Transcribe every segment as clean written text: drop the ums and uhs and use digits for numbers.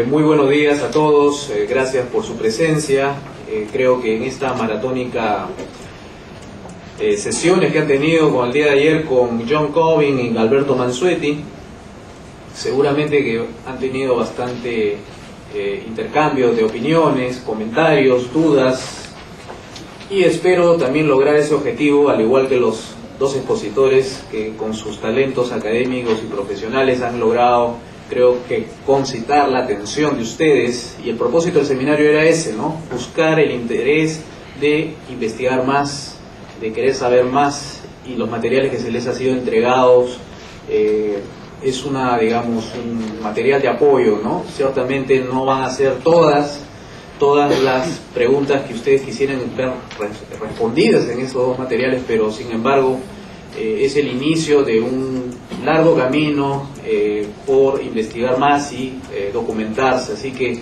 Muy buenos días a todos, gracias por su presencia. Creo que en esta maratónica sesiones que han tenido con el día de ayer con John Cobin y Alberto Mansueti, seguramente que han tenido bastante intercambio de opiniones, comentarios, dudas, y espero también lograr ese objetivo, al igual que los dos expositores que con sus talentos académicos y profesionales han logrado, creo que, concitar la atención de ustedes. Y el propósito del seminario era ese, ¿no? Buscar el interés de investigar más, de querer saber más, y los materiales que se les ha sido entregados es un material de apoyo, ¿no? Ciertamente no van a ser todas las preguntas que ustedes quisieran ver respondidas en esos dos materiales, pero sin embargo es el inicio de un largo camino por investigar más y documentarse. Así que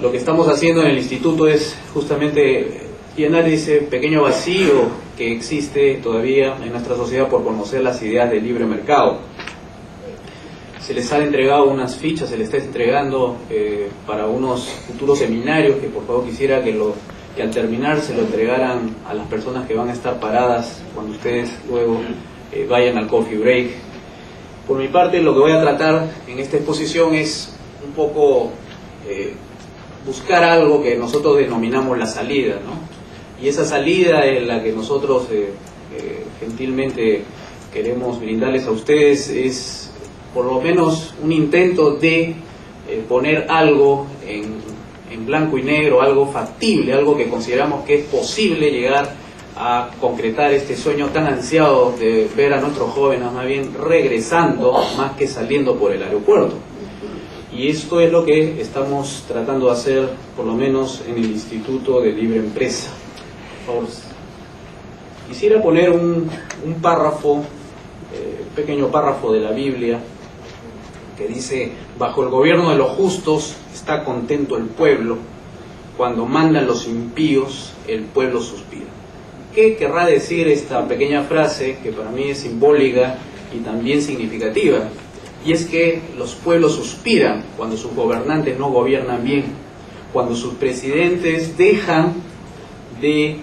lo que estamos haciendo en el instituto es justamente llenar ese pequeño vacío que existe todavía en nuestra sociedad por conocer las ideas del libre mercado. Se les han entregado unas fichas, se les está entregando para unos futuros seminarios que por favor quisiera que al terminar se lo entregaran a las personas que van a estar paradas cuando ustedes luego vayan al coffee break. Por mi parte, lo que voy a tratar en esta exposición es un poco buscar algo que nosotros denominamos la salida, ¿no? Y esa salida es la que nosotros gentilmente queremos brindarles a ustedes, es por lo menos un intento de poner algo en blanco y negro, algo factible, algo que consideramos que es posible llegar a concretar este sueño tan ansiado de ver a nuestros jóvenes más bien regresando más que saliendo por el aeropuerto. Y esto es lo que estamos tratando de hacer, por lo menos en el Instituto de Libre Empresa. Por favor, quisiera poner un párrafo, pequeño párrafo de la Biblia, que dice: bajo el gobierno de los justos está contento el pueblo, cuando mandan los impíos el pueblo suspira. ¿Qué querrá decir esta pequeña frase, que para mí es simbólica y también significativa? Y es que los pueblos suspiran cuando sus gobernantes no gobiernan bien, cuando sus presidentes dejan de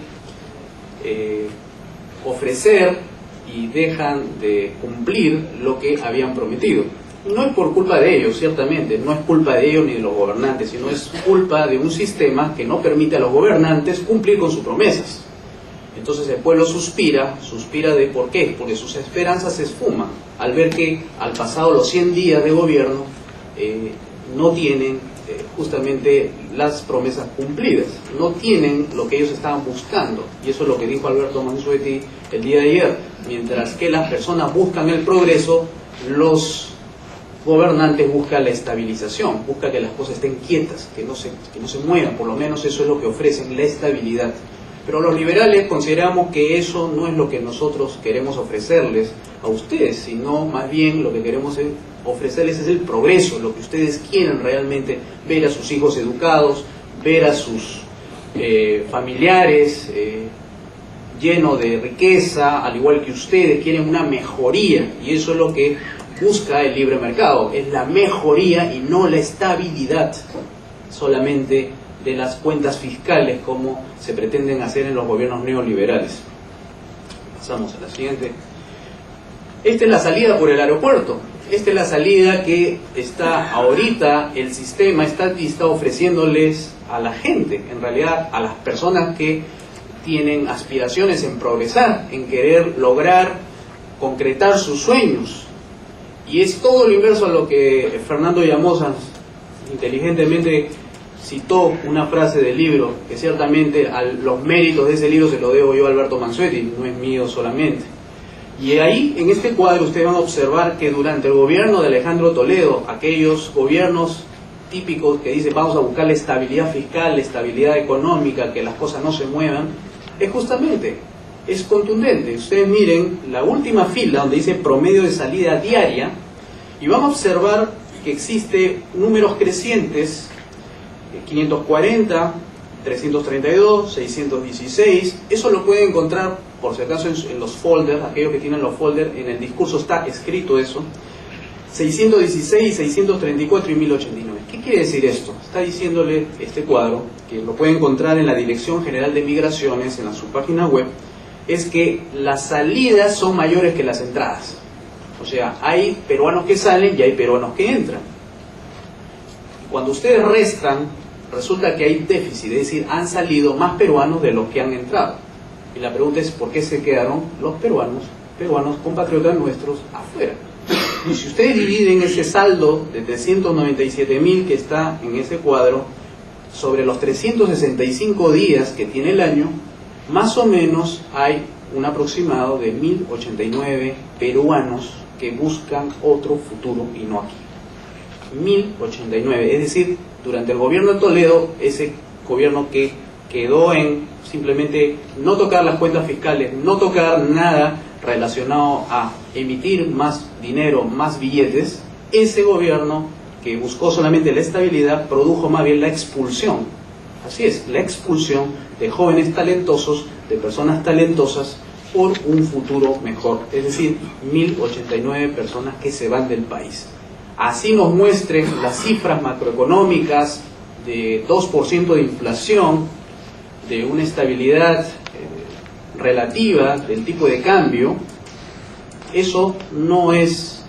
ofrecer y dejan de cumplir lo que habían prometido. No es por culpa de ellos, ciertamente, no es culpa de ellos ni de los gobernantes, sino es culpa de un sistema que no permite a los gobernantes cumplir con sus promesas. Entonces el pueblo suspira de ¿por qué? Porque sus esperanzas se esfuman al ver que al pasado los 100 días de gobierno no tienen justamente las promesas cumplidas, no tienen lo que ellos estaban buscando. Y eso es lo que dijo Alberto Mansueti el día de ayer: mientras que las personas buscan el progreso, los gobernantes buscan la estabilización, buscan que las cosas estén quietas, que no se muevan. Por lo menos eso es lo que ofrecen, la estabilidad. Pero los liberales consideramos que eso no es lo que nosotros queremos ofrecerles a ustedes, sino más bien lo que queremos ofrecerles es el progreso, lo que ustedes quieren realmente: ver a sus hijos educados, ver a sus familiares llenos de riqueza, al igual que ustedes quieren una mejoría, y eso es lo que busca el libre mercado, es la mejoría y no la estabilidad solamente de las cuentas fiscales como se pretenden hacer en los gobiernos neoliberales. Pasamos a la siguiente. Esta es la salida por el aeropuerto, esta es la salida que está ahorita el sistema está ofreciéndoles a la gente, en realidad a las personas que tienen aspiraciones en progresar, en querer lograr concretar sus sueños. Y es todo lo inverso a lo que Fernando Llamosa inteligentemente citó una frase del libro, que ciertamente los méritos de ese libro se lo debo yo a Alberto Mansueti, no es mío solamente. Y ahí, en este cuadro, ustedes van a observar que durante el gobierno de Alejandro Toledo, aquellos gobiernos típicos que dicen vamos a buscar la estabilidad fiscal, la estabilidad económica, que las cosas no se muevan, es contundente. Ustedes miren la última fila donde dice promedio de salida diaria, y van a observar que existe números crecientes: 540, 332, 616. Eso lo pueden encontrar, por si acaso, en los folders, aquellos que tienen los folders, en el discurso está escrito eso. 616, 634 y 1089. ¿Qué quiere decir esto? Está diciéndole este cuadro, que lo puede encontrar en la Dirección General de Migraciones, en su página web, es que las salidas son mayores que las entradas. O sea, hay peruanos que salen y hay peruanos que entran. Cuando ustedes restan, resulta que hay déficit, es decir, han salido más peruanos de los que han entrado. Y la pregunta es, ¿por qué se quedaron los peruanos compatriotas nuestros afuera? Y si ustedes dividen ese saldo de 397.000 que está en ese cuadro sobre los 365 días que tiene el año, más o menos hay un aproximado de 1089 peruanos que buscan otro futuro y no aquí. 1089, es decir, durante el gobierno de Toledo, ese gobierno que quedó en simplemente no tocar las cuentas fiscales, no tocar nada relacionado a emitir más dinero, más billetes, ese gobierno que buscó solamente la estabilidad produjo más bien la expulsión. Así es, la expulsión de jóvenes talentosos, de personas talentosas por un futuro mejor. Es decir, 1089 personas que se van del país. Así nos muestren las cifras macroeconómicas de 2% de inflación, de una estabilidad relativa del tipo de cambio, eso no es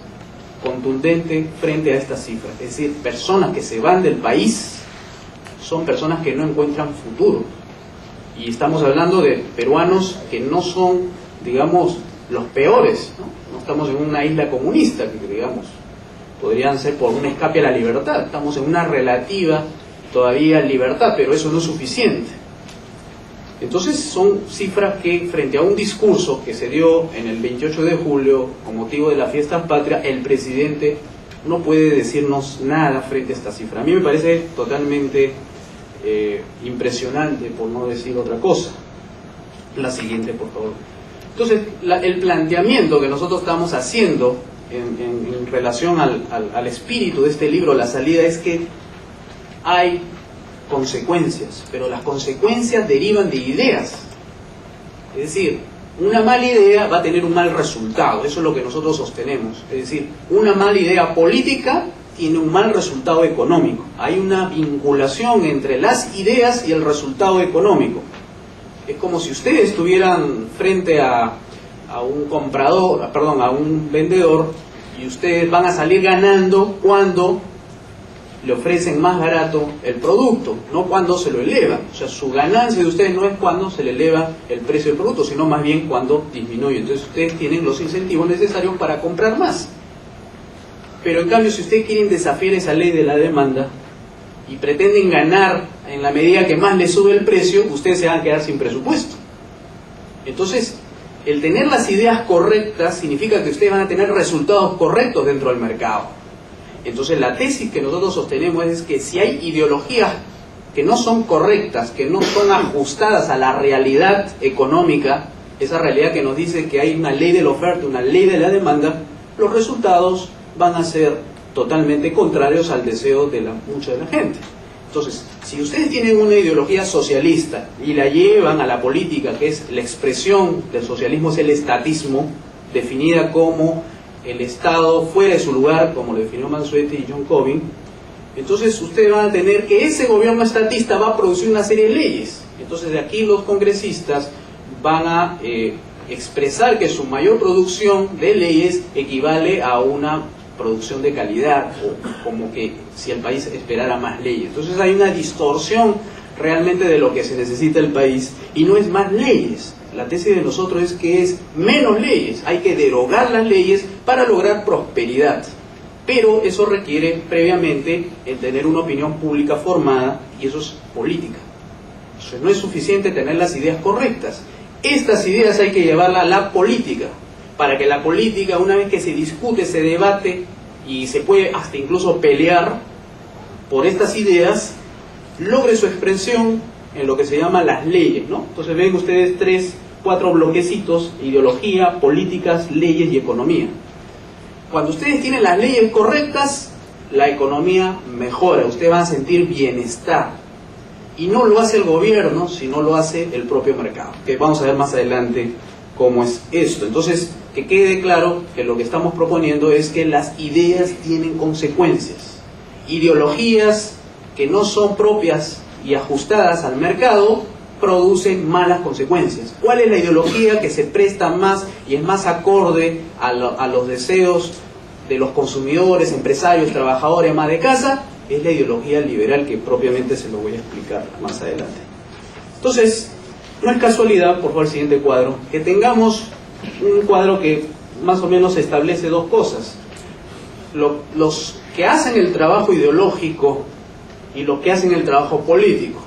contundente frente a estas cifras. Es decir, personas que se van del país son personas que no encuentran futuro. Y estamos hablando de peruanos que no son, digamos, los peores, ¿no? No estamos en una isla comunista, que digamos, podrían ser por un escape a la libertad. Estamos en una relativa todavía libertad, pero eso no es suficiente. Entonces son cifras que frente a un discurso que se dio en el 28 de julio con motivo de la fiesta patria, el presidente no puede decirnos nada frente a esta cifra. A mí me parece totalmente impresionante, por no decir otra cosa. La siguiente, por favor. Entonces, el planteamiento que nosotros estamos haciendo en relación al espíritu de este libro, La Salida, es que hay consecuencias, pero las consecuencias derivan de ideas. Es decir, una mala idea va a tener un mal resultado, eso es lo que nosotros sostenemos. Es decir, una mala idea política tiene un mal resultado económico. Hay una vinculación entre las ideas y el resultado económico. Es como si ustedes estuvieran frente a un comprador, perdón, a un vendedor, y ustedes van a salir ganando cuando le ofrecen más barato el producto, no cuando se lo elevan. O sea, su ganancia de ustedes no es cuando se le eleva el precio del producto, sino más bien cuando disminuye. Entonces ustedes tienen los incentivos necesarios para comprar más. Pero en cambio, si ustedes quieren desafiar esa ley de la demanda y pretenden ganar en la medida que más les sube el precio, ustedes se van a quedar sin presupuesto. Entonces, el tener las ideas correctas significa que ustedes van a tener resultados correctos dentro del mercado. Entonces la tesis que nosotros sostenemos es que si hay ideologías que no son correctas, que no son ajustadas a la realidad económica, esa realidad que nos dice que hay una ley de la oferta, una ley de la demanda, los resultados van a ser totalmente contrarios al deseo de mucha de la gente. Entonces, si ustedes tienen una ideología socialista y la llevan a la política, que es la expresión del socialismo, es el estatismo, definida como el Estado fuera de su lugar, como lo definió Mansuetti y John Cobin, entonces ustedes van a tener que ese gobierno estatista va a producir una serie de leyes. Entonces de aquí los congresistas van a expresar que su mayor producción de leyes equivale a una producción de calidad, o como que si el país esperara más leyes. Entonces hay una distorsión realmente de lo que se necesita el país, y no es más leyes. La tesis de nosotros es que es menos leyes, hay que derogar las leyes para lograr prosperidad, pero eso requiere previamente el tener una opinión pública formada, y eso es política. O sea, no es suficiente tener las ideas correctas, estas ideas hay que llevarlas a la política, para que la política, una vez que se discute, se debate y se puede hasta incluso pelear por estas ideas, logre su expresión en lo que se llama las leyes, ¿no? Entonces ven ustedes 4 bloquecitos: ideología, políticas, leyes y economía. Cuando ustedes tienen las leyes correctas, la economía mejora, ustedes van a sentir bienestar. Y no lo hace el gobierno, sino lo hace el propio mercado, que vamos a ver más adelante cómo es esto. Entonces, que quede claro que lo que estamos proponiendo es que las ideas tienen consecuencias. Ideologías que no son propias y ajustadas al mercado producen malas consecuencias. ¿Cuál es la ideología que se presta más y es más acorde a los deseos de los consumidores, empresarios, trabajadores, amas de casa? Es la ideología liberal, que propiamente se lo voy a explicar más adelante. Entonces, no es casualidad, por favor, el siguiente cuadro, que tengamos un cuadro que más o menos establece dos cosas. Los que hacen el trabajo ideológico y los que hacen el trabajo político.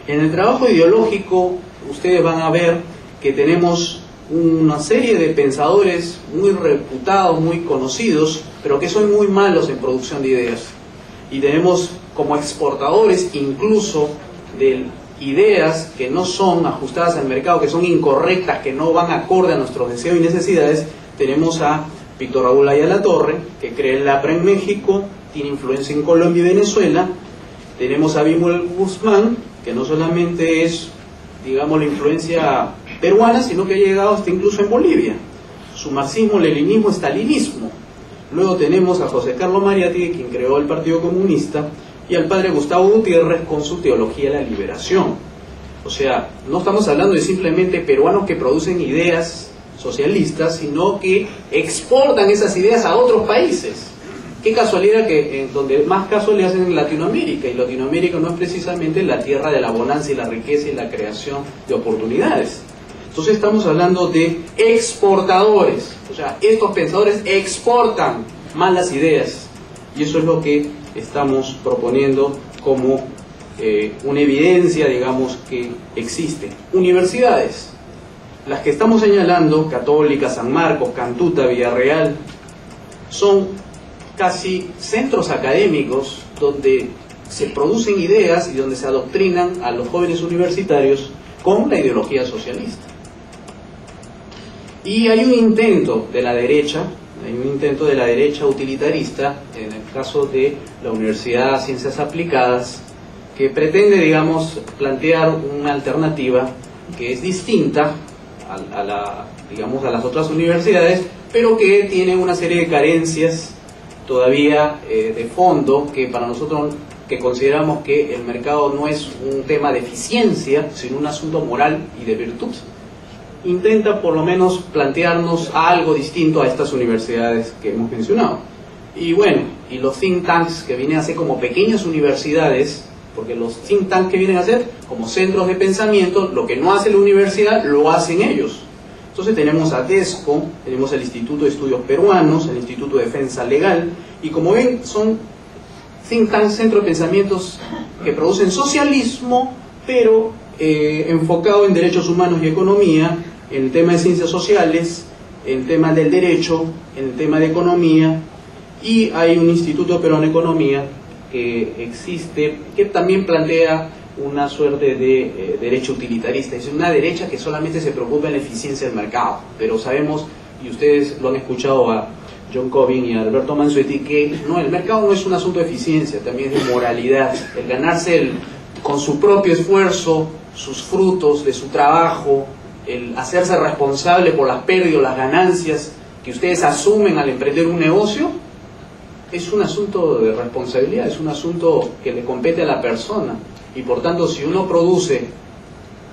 En el trabajo ideológico, ustedes van a ver que tenemos una serie de pensadores muy reputados, muy conocidos, pero que son muy malos en producción de ideas. Y tenemos como exportadores incluso de ideas que no son ajustadas al mercado, que son incorrectas, que no van acorde a nuestros deseos y necesidades. Tenemos a Víctor Raúl Ayala Torre, que crea el APRA en México, tiene influencia en Colombia y Venezuela. Tenemos a Vímul Guzmán, que no solamente es, digamos, la influencia peruana, sino que ha llegado hasta incluso en Bolivia. Su marxismo, leninismo, estalinismo. Luego tenemos a José Carlos Mariátegui, quien creó el Partido Comunista, y al padre Gustavo Gutiérrez con su teología de la liberación. O sea, no estamos hablando de simplemente peruanos que producen ideas socialistas, sino que exportan esas ideas a otros países. Qué casualidad que donde más caso le hacen en Latinoamérica, y Latinoamérica no es precisamente la tierra de la bonanza y la riqueza y la creación de oportunidades. Entonces estamos hablando de exportadores, o sea, estos pensadores exportan malas ideas, y eso es lo que estamos proponiendo como una evidencia, digamos, que existe. Universidades, las que estamos señalando, Católica, San Marcos, Cantuta, Villarreal, son casi centros académicos donde se producen ideas y donde se adoctrinan a los jóvenes universitarios con la ideología socialista. Y hay un intento de la derecha, utilitarista, en el caso de la Universidad de Ciencias Aplicadas, que pretende, digamos, plantear una alternativa que es distinta a las otras universidades, pero que tiene una serie de carencias todavía de fondo, que para nosotros, que consideramos que el mercado no es un tema de eficiencia, sino un asunto moral y de virtud. Intenta por lo menos plantearnos algo distinto a estas universidades que hemos mencionado. Y bueno, y los think tanks, que vienen a ser como pequeñas universidades, porque los think tanks que vienen a ser como centros de pensamiento, lo que no hace la universidad lo hacen ellos. Entonces tenemos a DESCO, tenemos el Instituto de Estudios Peruanos, el Instituto de Defensa Legal, y como ven son think tanks, centros de pensamientos que producen socialismo, pero enfocado en derechos humanos y economía, en el tema de ciencias sociales, en el tema del derecho, en el tema de economía, y hay un Instituto Peruano de Economía que existe, que también plantea una suerte de derecha utilitarista, es una derecha que solamente se preocupa en la eficiencia del mercado, pero sabemos, y ustedes lo han escuchado a John Cobin y a Alberto Mansuetti, que no, el mercado no es un asunto de eficiencia, también es de moralidad, el ganarse con su propio esfuerzo, sus frutos de su trabajo, el hacerse responsable por las pérdidas, las ganancias que ustedes asumen al emprender un negocio, es un asunto de responsabilidad, es un asunto que le compete a la persona, y por tanto si uno produce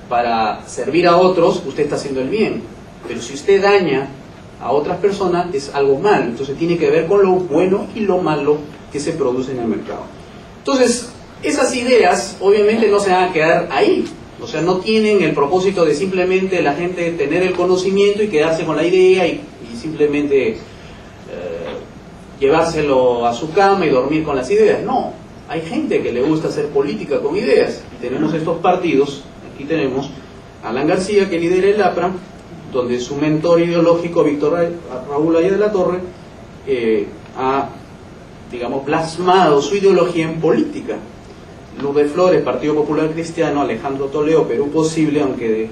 para servir a otros, usted está haciendo el bien, pero si usted daña a otras personas es algo malo. Entonces tiene que ver con lo bueno y lo malo que se produce en el mercado. Entonces esas ideas obviamente no se van a quedar ahí, o sea, no tienen el propósito de simplemente la gente tener el conocimiento y quedarse con la idea y simplemente llevárselo a su cama y dormir con las ideas. No, hay gente que le gusta hacer política con ideas, y tenemos estos partidos. Aquí tenemos a Alan García, que lidera el APRA, donde su mentor ideológico, Víctor Raúl Ayala Torre, ha, digamos, plasmado su ideología en política. Lourdes Flores, Partido Popular Cristiano; Alejandro Toledo, Perú Posible, aunque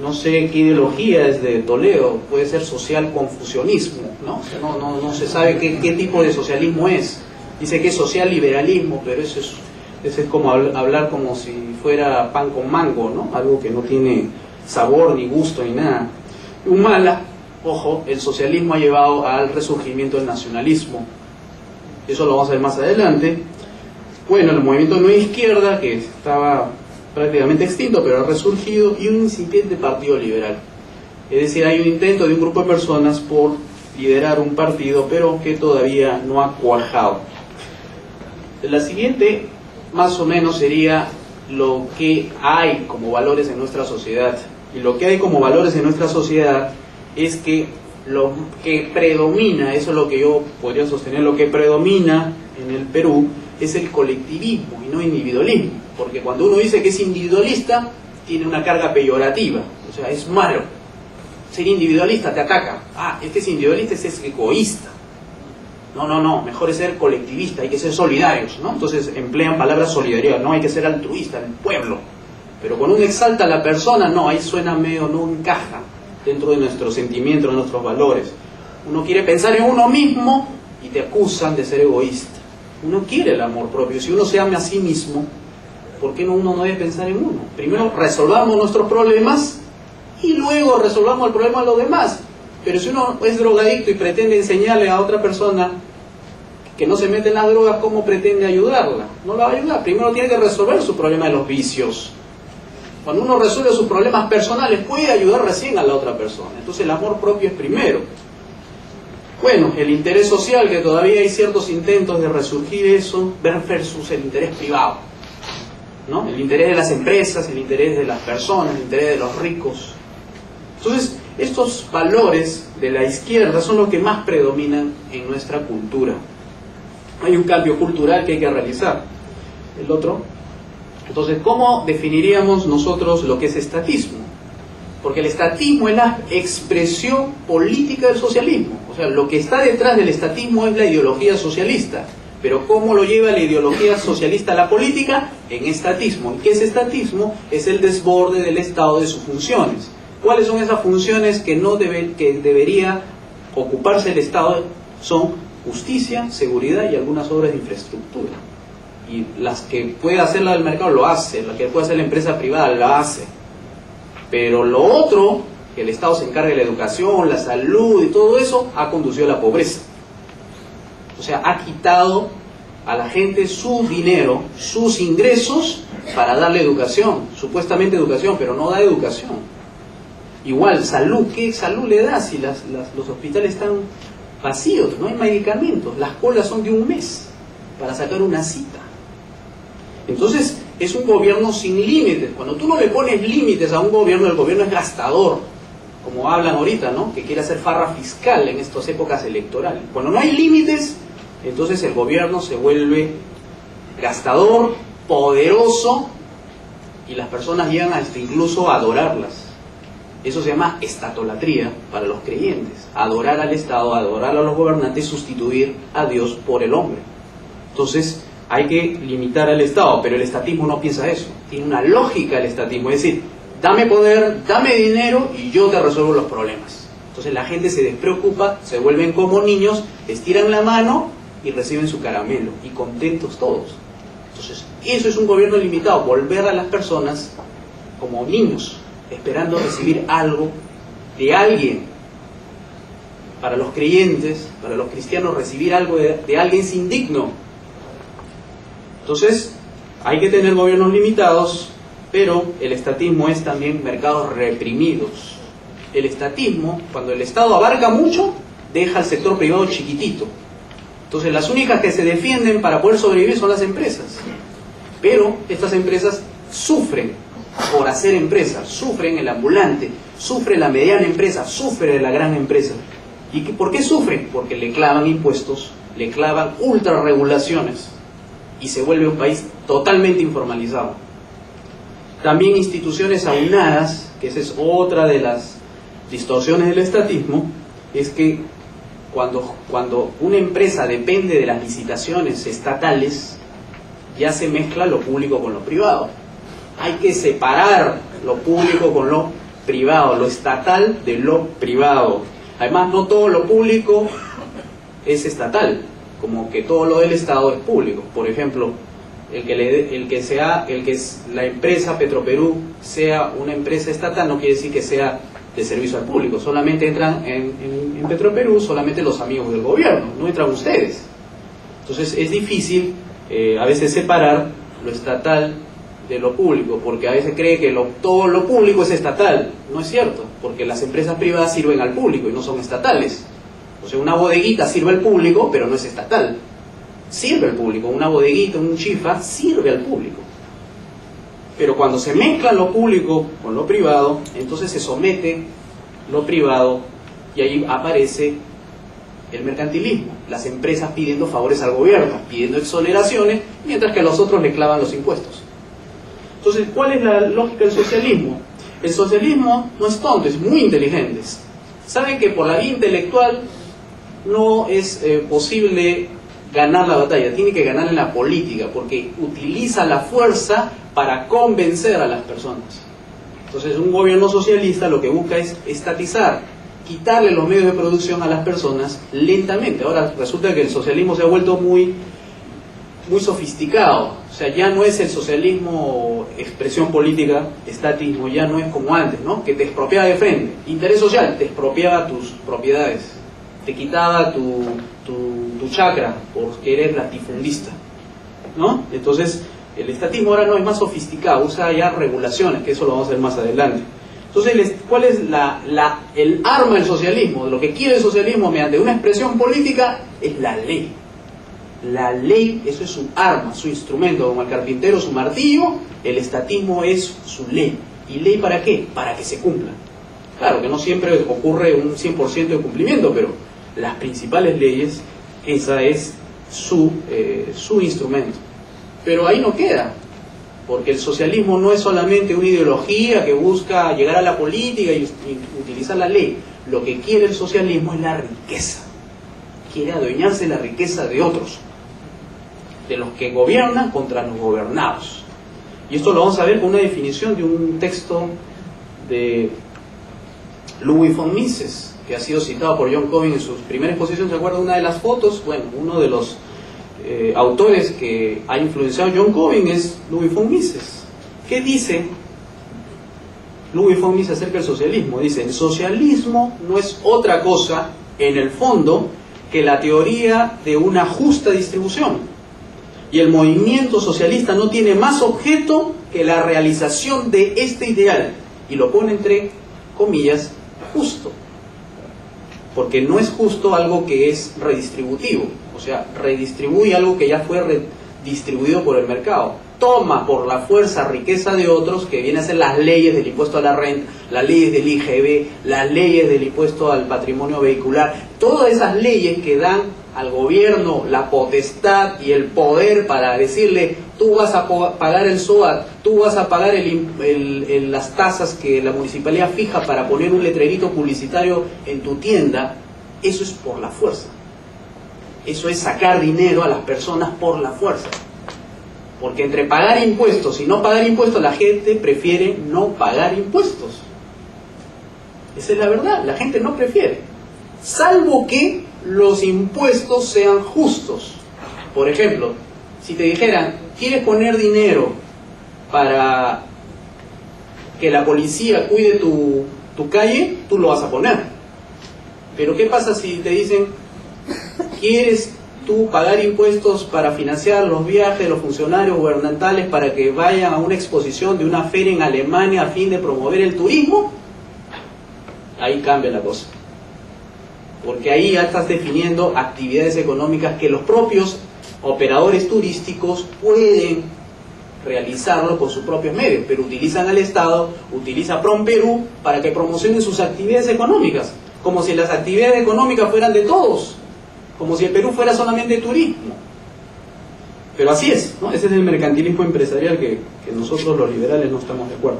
no sé qué ideología es de Toledo, puede ser social confusionismo, ¿no? O sea, no se sabe qué tipo de socialismo es. Dice que es social liberalismo, pero eso es como hablar como si fuera pan con mango, ¿no? Algo que no tiene sabor, ni gusto, ni nada. Humala, ojo, el socialismo ha llevado al resurgimiento del nacionalismo. Eso lo vamos a ver más adelante. Bueno, el movimiento de nueva izquierda, que estaba prácticamente extinto, pero ha resurgido, y un incipiente partido liberal. Es decir, hay un intento de un grupo de personas por liderar un partido, pero que todavía no ha cuajado. La siguiente, más o menos, sería lo que hay como valores en nuestra sociedad. Y lo que hay como valores en nuestra sociedad es que lo que predomina, eso es lo que yo podría sostener, lo que predomina en el Perú es el colectivismo y no individualismo, porque cuando uno dice que es individualista tiene una carga peyorativa, o sea, es malo. Ser individualista te ataca. Este es individualista, este es egoísta. No, mejor es ser colectivista, hay que ser solidarios, ¿no? Entonces emplean palabras solidaridad, no hay que ser altruista, el pueblo. Pero cuando uno exalta a la persona, no, ahí suena medio, no encaja dentro de nuestros sentimientos, de nuestros valores. Uno quiere pensar en uno mismo y te acusan de ser egoísta. Uno quiere el amor propio. Si uno se ama a sí mismo, ¿por qué uno no debe pensar en uno? Primero resolvamos nuestros problemas y luego resolvamos el problema de los demás. Pero si uno es drogadicto y pretende enseñarle a otra persona que no se mete en las drogas, ¿cómo pretende ayudarla? No la va a ayudar. Primero tiene que resolver su problema de los vicios. Cuando uno resuelve sus problemas personales, puede ayudar recién a la otra persona. Entonces el amor propio es primero. Bueno, el interés social, que todavía hay ciertos intentos de resurgir eso, versus el interés privado, ¿no? El interés de las empresas, el interés de las personas, el interés de los ricos. Entonces, estos valores de la izquierda son los que más predominan en nuestra cultura. Hay un cambio cultural que hay que realizar. El otro. Entonces, ¿cómo definiríamos nosotros lo que es estatismo? Porque el estatismo es la expresión política del socialismo. O sea, lo que está detrás del estatismo es la ideología socialista. Pero ¿cómo lo lleva la ideología socialista a la política? En estatismo. ¿Y qué es estatismo? Es el desborde del Estado de sus funciones. ¿Cuáles son esas funciones que debería ocuparse el Estado? Son justicia, seguridad y algunas obras de infraestructura. Y las que puede hacer la del mercado lo hace, las que puede hacer la empresa privada la hace. Pero lo otro, que el Estado se encargue de la educación, la salud y todo eso, ha conducido a la pobreza. O sea, ha quitado a la gente su dinero, sus ingresos para darle educación, supuestamente educación, pero no da educación. Igual, salud, ¿qué salud le da si los hospitales están vacíos? No hay medicamentos, las colas son de un mes para sacar una cita. Entonces, es un gobierno sin límites. Cuando tú no le pones límites a un gobierno, el gobierno es gastador, como hablan ahorita, ¿no? Que quiere hacer farra fiscal en estas épocas electorales. Cuando no hay límites, entonces el gobierno se vuelve gastador, poderoso, y las personas llegan hasta incluso a adorarlas. Eso se llama estatolatría para los creyentes. Adorar al Estado, adorar a los gobernantes, sustituir a Dios por el hombre. Entonces, hay que limitar al Estado, pero el estatismo no piensa eso. Tiene una lógica el estatismo, es decir, dame poder, dame dinero y yo te resuelvo los problemas. Entonces la gente se despreocupa, se vuelven como niños, estiran la mano y reciben su caramelo, y contentos todos. Entonces, eso es un gobierno limitado, volver a las personas como niños, esperando recibir algo de alguien. Para los creyentes, para los cristianos, recibir algo de alguien es indigno. Entonces, hay que tener gobiernos limitados, pero el estatismo es también mercados reprimidos. El estatismo, cuando el Estado abarca mucho, deja al sector privado chiquitito. Entonces, las únicas que se defienden para poder sobrevivir son las empresas. Pero estas empresas sufren por hacer empresas, sufren el ambulante, sufre la mediana empresa, sufre la gran empresa. ¿Y por qué sufren? Porque le clavan impuestos, le clavan ultrarregulaciones, y se vuelve un país totalmente informalizado. También instituciones aunadas, que esa es otra de las distorsiones del estatismo, es que cuando una empresa depende de las licitaciones estatales, ya se mezcla lo público con lo privado. Hay que separar lo público con lo privado, lo estatal de lo privado. Además, no todo lo público es estatal, como que todo lo del Estado es público. Por ejemplo, la empresa Petroperú sea una empresa estatal no quiere decir que sea de servicio al público. Solamente entran en Petroperú solamente los amigos del gobierno, no entran ustedes. Entonces es difícil a veces separar lo estatal de lo público, porque a veces cree que todo lo público es estatal. No es cierto, porque las empresas privadas sirven al público y no son estatales. O sea, una bodeguita sirve al público, pero no es estatal. Sirve al público, una bodeguita, un chifa, sirve al público. Pero cuando se mezcla lo público con lo privado, entonces se somete lo privado y ahí aparece el mercantilismo. Las empresas pidiendo favores al gobierno, pidiendo exoneraciones, mientras que a los otros le clavan los impuestos. Entonces, ¿cuál es la lógica del socialismo? El socialismo no es tonto, es muy inteligente. Saben que por la vía intelectual no es posible ganar la batalla, tiene que ganar en la política, porque utiliza la fuerza para convencer a las personas. Entonces un gobierno socialista lo que busca es estatizar, quitarle los medios de producción a las personas lentamente. Ahora resulta que el socialismo se ha vuelto muy sofisticado, o sea, ya no es el socialismo expresión política, estatismo, ya no es como antes, ¿no? Que te expropiaba de frente. Interés social, te expropiaba tus propiedades, te quitaba tu chacra porque eres latifundista, ¿no? Entonces el estatismo ahora no es más sofisticado, usa ya regulaciones, que eso lo vamos a ver más adelante. Entonces, ¿cuál es el arma del socialismo? De lo que quiere el socialismo mediante una expresión política es la ley. La ley, eso es su arma, su instrumento, como el carpintero su martillo, el estatismo es su ley. ¿Y ley para qué? Para que se cumpla. Claro que no siempre ocurre un 100% de cumplimiento, pero las principales leyes, esa es su instrumento. Pero ahí no queda, porque el socialismo no es solamente una ideología que busca llegar a la política y utilizar la ley. Lo que quiere el socialismo es la riqueza. Quiere adueñarse de la riqueza de otros, de los que gobiernan contra los gobernados. Y esto lo vamos a ver con una definición de un texto de Ludwig von Mises, que ha sido citado por John Coving en su primera exposición. ¿Se acuerdan una de las fotos? Bueno, uno de los autores que ha influenciado a John Coving es Ludwig von Mises. ¿Qué dice Ludwig von Mises acerca del socialismo? Dice: el socialismo no es otra cosa, en el fondo, que la teoría de una justa distribución. Y el movimiento socialista no tiene más objeto que la realización de este ideal. Y lo pone entre comillas, justo. Porque no es justo algo que es redistributivo. O sea, redistribuye algo que ya fue redistribuido por el mercado. Toma por la fuerza riqueza de otros, que viene a ser las leyes del impuesto a la renta, las leyes del IGB, las leyes del impuesto al patrimonio vehicular. Todas esas leyes que dan al gobierno la potestad y el poder para decirle: tú vas a pagar el SOAT, tú vas a pagar las tasas que la municipalidad fija para poner un letrerito publicitario en tu tienda. Eso es por la fuerza. Eso es sacar dinero a las personas por la fuerza. Porque entre pagar impuestos y no pagar impuestos, la gente prefiere no pagar impuestos. Esa es la verdad, la gente no prefiere. Salvo que los impuestos sean justos. Por ejemplo, si te dijeran: ¿quieres poner dinero para que la policía cuide tu calle? Tú lo vas a poner. Pero ¿qué pasa si te dicen: ¿quieres tú pagar impuestos para financiar los viajes de los funcionarios gubernamentales para que vayan a una exposición de una feria en Alemania a fin de promover el turismo? Ahí cambia la cosa. Porque ahí ya estás definiendo actividades económicas que los propios operadores turísticos pueden realizarlo por sus propios medios, pero utilizan al Estado, utiliza PROMPERÚ para que promocionen sus actividades económicas, como si las actividades económicas fueran de todos, como si el Perú fuera solamente turismo. Pero así es, ¿no? Ese es el mercantilismo empresarial que nosotros los liberales no estamos de acuerdo.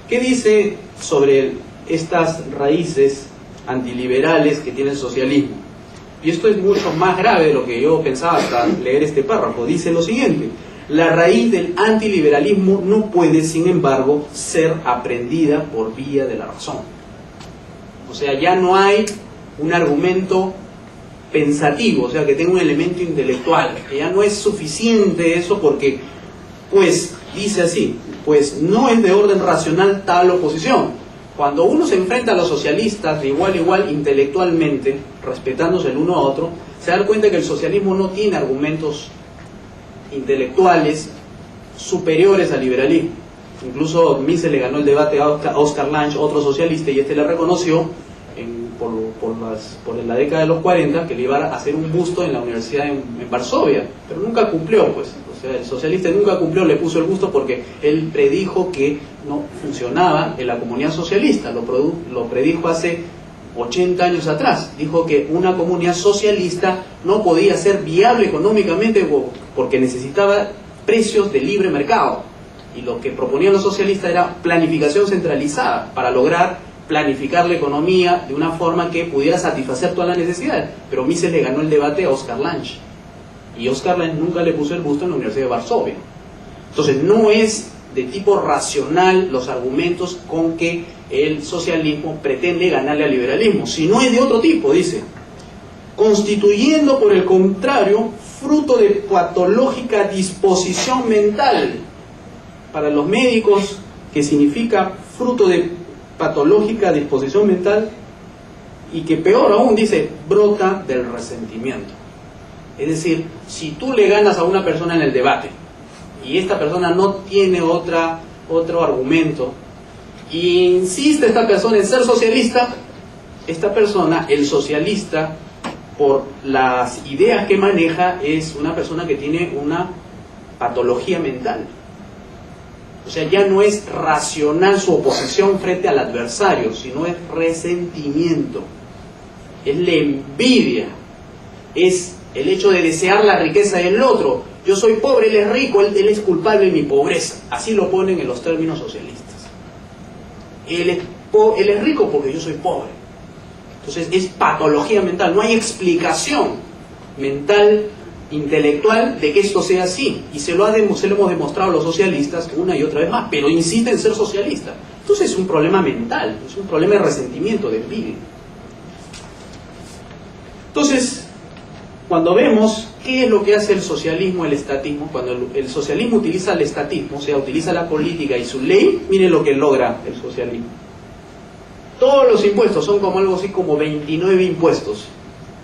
¿Qué dice sobre estas raíces antiliberales que tiene el socialismo? Y esto es mucho más grave de lo que yo pensaba hasta leer este párrafo. Dice lo siguiente: la raíz del antiliberalismo no puede, sin embargo, ser aprendida por vía de la razón. O sea, ya no hay un argumento pensativo, o sea, que tenga un elemento intelectual, que ya no es suficiente eso, porque, pues, dice así: pues no es de orden racional tal oposición, Cuando uno se enfrenta a los socialistas de igual a igual intelectualmente, respetándose el uno a otro, se da cuenta que el socialismo no tiene argumentos intelectuales superiores al liberalismo. Incluso Mises le ganó el debate a Oscar Lange, otro socialista, y este le reconoció por la década de los 40 que le iba a hacer un busto en la universidad en Varsovia, pero nunca cumplió, pues. O sea, el socialista nunca cumplió, le puso el busto porque él predijo que no funcionaba en la comunidad socialista, lo predijo hace 80 años atrás. Dijo que una comunidad socialista no podía ser viable económicamente porque necesitaba precios de libre mercado, y lo que proponían los socialistas era planificación centralizada para lograr planificar la economía de una forma que pudiera satisfacer todas las necesidades. Pero Mises le ganó el debate a Oscar Lange, y Oscar Lange nunca le puso el busto en la Universidad de Varsovia. Entonces no es de tipo racional los argumentos con que el socialismo pretende ganarle al liberalismo, sino es de otro tipo, dice, constituyendo por el contrario fruto de patológica disposición mental. Para los médicos, ¿qué significa fruto de patológica disposición mental? Y que peor aún, dice, brota del resentimiento. Es decir, si tú le ganas a una persona en el debate y esta persona no tiene otro argumento y insiste esta persona en ser socialista, esta persona, el socialista, por las ideas que maneja, es una persona que tiene una patología mental. O sea, ya no es racional su oposición frente al adversario, sino es resentimiento, es la envidia, es el hecho de desear la riqueza del otro. Yo soy pobre, él es rico, él es culpable de mi pobreza. Así lo ponen en los términos socialistas. Él es rico porque yo soy pobre. Entonces es patología mental, no hay explicación mental, intelectual de que esto sea así, y se lo hemos demostrado a los socialistas una y otra vez más, pero insisten en ser socialistas. Entonces es un problema mental, es un problema de resentimiento, de envidia. Entonces, cuando vemos qué es lo que hace el socialismo, el estatismo, cuando el socialismo utiliza el estatismo, o sea, utiliza la política y su ley, miren lo que logra el socialismo. Todos los impuestos son como algo así como 29 impuestos.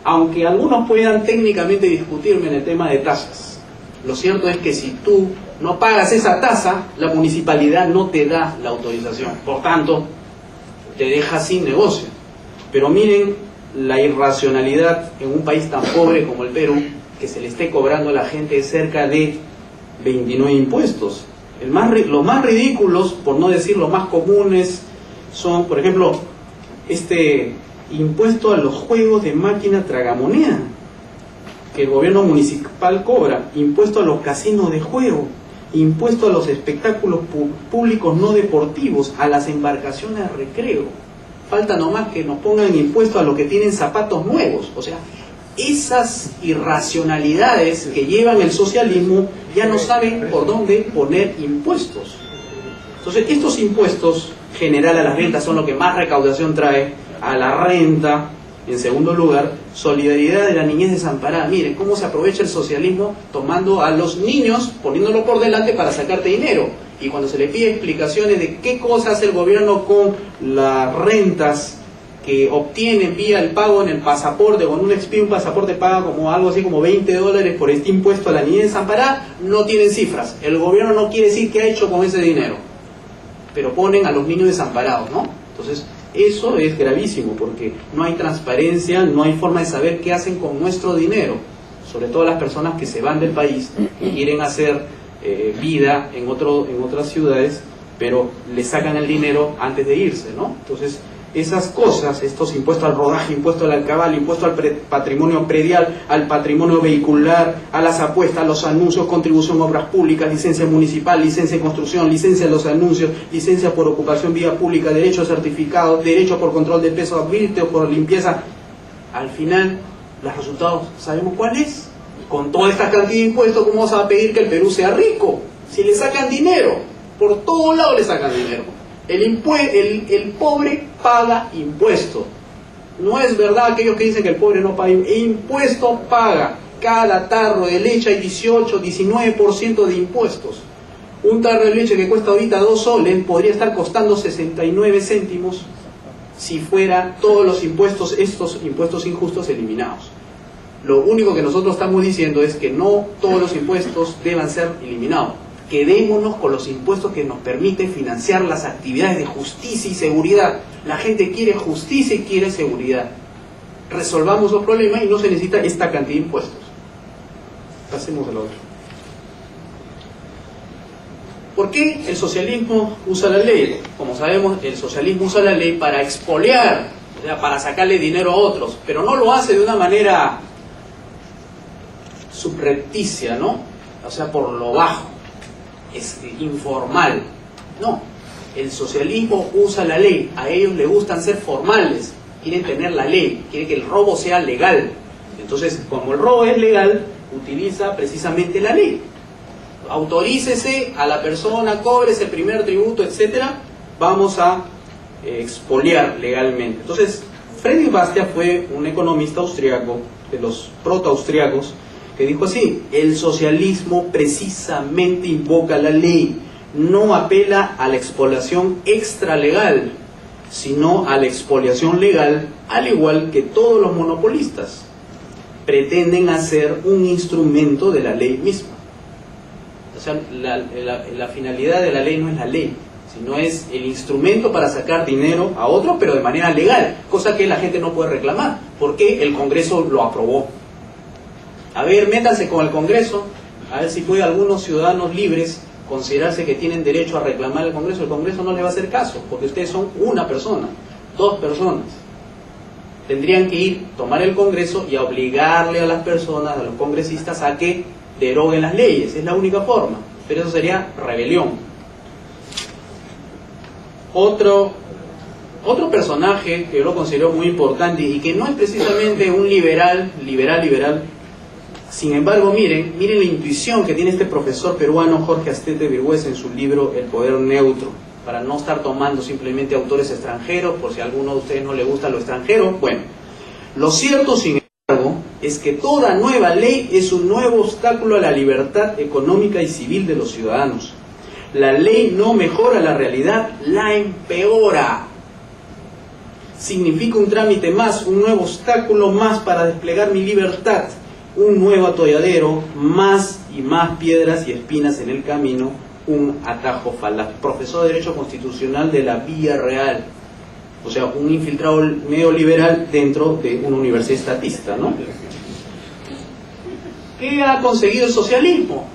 Aunque algunos puedan técnicamente discutirme en el tema de tasas, lo cierto es que si tú no pagas esa tasa, la municipalidad no te da la autorización, por tanto, te deja sin negocio. Pero miren la irracionalidad en un país tan pobre como el Perú, que se le esté cobrando a la gente cerca de 29 impuestos. Los más ridículos, por no decir los más comunes, son, por ejemplo, impuesto a los juegos de máquina tragamoneda que el gobierno municipal cobra, impuesto a los casinos de juego, impuesto a los espectáculos públicos no deportivos, a las embarcaciones de recreo. Falta nomás que nos pongan impuesto a los que tienen zapatos nuevos. O sea, esas irracionalidades que llevan el socialismo ya no saben por dónde poner impuestos. Entonces estos impuestos general a las rentas son lo que más recaudación trae, a la renta. En segundo lugar, solidaridad de la niñez desamparada. Miren cómo se aprovecha el socialismo tomando a los niños, poniéndolo por delante para sacarte dinero. Y cuando se le pide explicaciones de qué cosa hace el gobierno con las rentas que obtienen vía el pago en el pasaporte, cuando uno expide un pasaporte paga como algo así como $20 por este impuesto a la niñez desamparada, no tienen cifras. El gobierno no quiere decir qué ha hecho con ese dinero, pero ponen a los niños desamparados, ¿no? Entonces, eso es gravísimo porque no hay transparencia, no hay forma de saber qué hacen con nuestro dinero, sobre todo las personas que se van del país y quieren hacer vida en otras ciudades, pero le sacan el dinero antes de irse, ¿no? Entonces, esas cosas, estos impuestos al rodaje, impuesto al alcabal, impuesto al patrimonio predial, al patrimonio vehicular, a las apuestas, a los anuncios, contribución a obras públicas, licencia municipal, licencia de construcción, licencia de los anuncios, licencia por ocupación vía pública, derecho certificado, derecho por control de peso advirte o por limpieza. Al final, los resultados, ¿sabemos cuál es? Con toda esta cantidad de impuestos, ¿cómo vas a pedir que el Perú sea rico? Si le sacan dinero, por todos lados le sacan dinero. El pobre paga impuesto. No es verdad aquellos que dicen que el pobre no paga impuesto. Paga. Cada tarro de leche hay 18, 19% de impuestos. Un tarro de leche que cuesta ahorita 2 soles podría estar costando 69 céntimos si fuera todos los impuestos, estos impuestos injustos, eliminados. Lo único que nosotros estamos diciendo es que no todos los impuestos deban ser eliminados. Quedémonos con los impuestos que nos permiten financiar las actividades de justicia y seguridad. La gente quiere justicia y quiere seguridad. Resolvamos los problemas y no se necesita esta cantidad de impuestos. Pasemos al otro. ¿Por qué el socialismo usa la ley? Como sabemos, el socialismo usa la ley para expoliar, o sea, para sacarle dinero a otros, pero no lo hace de una manera subrepticia, ¿no? O sea, por lo bajo, informal. No, el socialismo usa la ley, a ellos les gustan ser formales, quieren tener la ley, quieren que el robo sea legal. Entonces, como el robo es legal, utiliza precisamente la ley. Autorícese a la persona, cóbrese el primer tributo, etcétera, vamos a expoliar legalmente. Entonces, Friedrich Bastiat fue un economista austriaco, de los proto-austriacos, que dijo así: el socialismo precisamente invoca la ley, no apela a la expoliación extralegal, sino a la expoliación legal, al igual que todos los monopolistas. Pretenden hacer un instrumento de la ley misma. O sea, la finalidad de la ley no es la ley, sino es el instrumento para sacar dinero a otros, pero de manera legal, cosa que la gente no puede reclamar, porque el Congreso lo aprobó. A ver, métanse con el Congreso, a ver si puede algunos ciudadanos libres considerarse que tienen derecho a reclamar al Congreso. El Congreso no le va a hacer caso, porque ustedes son una persona, 2 personas. Tendrían que ir, tomar el Congreso y obligarle a las personas, a los congresistas, a que deroguen las leyes. Es la única forma, pero eso sería rebelión. Otro personaje que yo lo considero muy importante y que no es precisamente un liberal, sin embargo, miren la intuición que tiene este profesor peruano Jorge Astete Virgües en su libro El Poder Neutro, para no estar tomando simplemente autores extranjeros, por si a alguno de ustedes no le gusta lo extranjero. Bueno, lo cierto, sin embargo, es que toda nueva ley es un nuevo obstáculo a la libertad económica y civil de los ciudadanos. La ley no mejora la realidad, la empeora. Significa un trámite más, un nuevo obstáculo más para desplegar mi libertad, un nuevo atolladero, más y más piedras y espinas en el camino, un atajo falaz. Profesor de Derecho Constitucional de la Vía Real, o sea, un infiltrado neoliberal dentro de una universidad estatista, ¿no? ¿Qué ha conseguido el socialismo?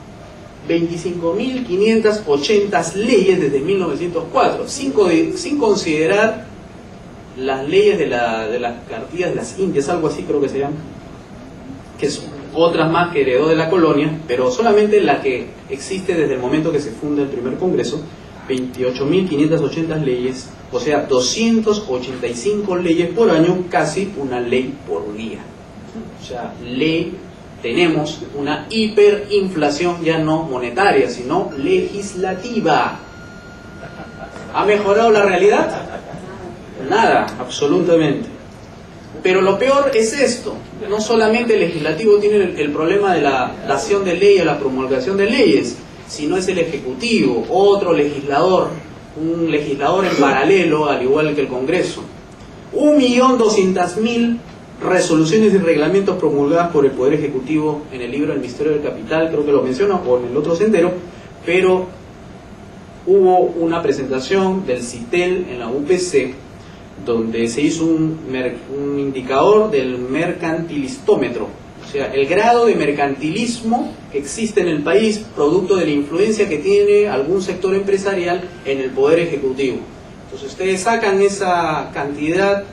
25.580 leyes desde 1904, sin considerar las leyes de las cartillas de las Indias, algo así creo que se llama, que son otras más que heredó de la colonia, pero solamente la que existe desde el momento que se funda el primer Congreso. 28.580 leyes, o sea, 285 leyes por año, casi una ley por día. O sea, tenemos una hiperinflación ya no monetaria, sino legislativa. ¿Ha mejorado la realidad? Nada, absolutamente. Pero lo peor es esto: no solamente el legislativo tiene el problema de la dación de leyes, la promulgación de leyes, sino es el ejecutivo, otro legislador, un legislador en paralelo, al igual que el Congreso. 1.200.000 resoluciones y reglamentos promulgadas por el Poder Ejecutivo en el libro El Misterio del Capital, creo que lo menciona, o en el otro sendero, pero hubo una presentación del CITEL en la UPC, donde se hizo un indicador del mercantilistómetro, o sea, el grado de mercantilismo que existe en el país, producto de la influencia que tiene algún sector empresarial en el Poder Ejecutivo. Entonces ustedes sacan esa cantidad,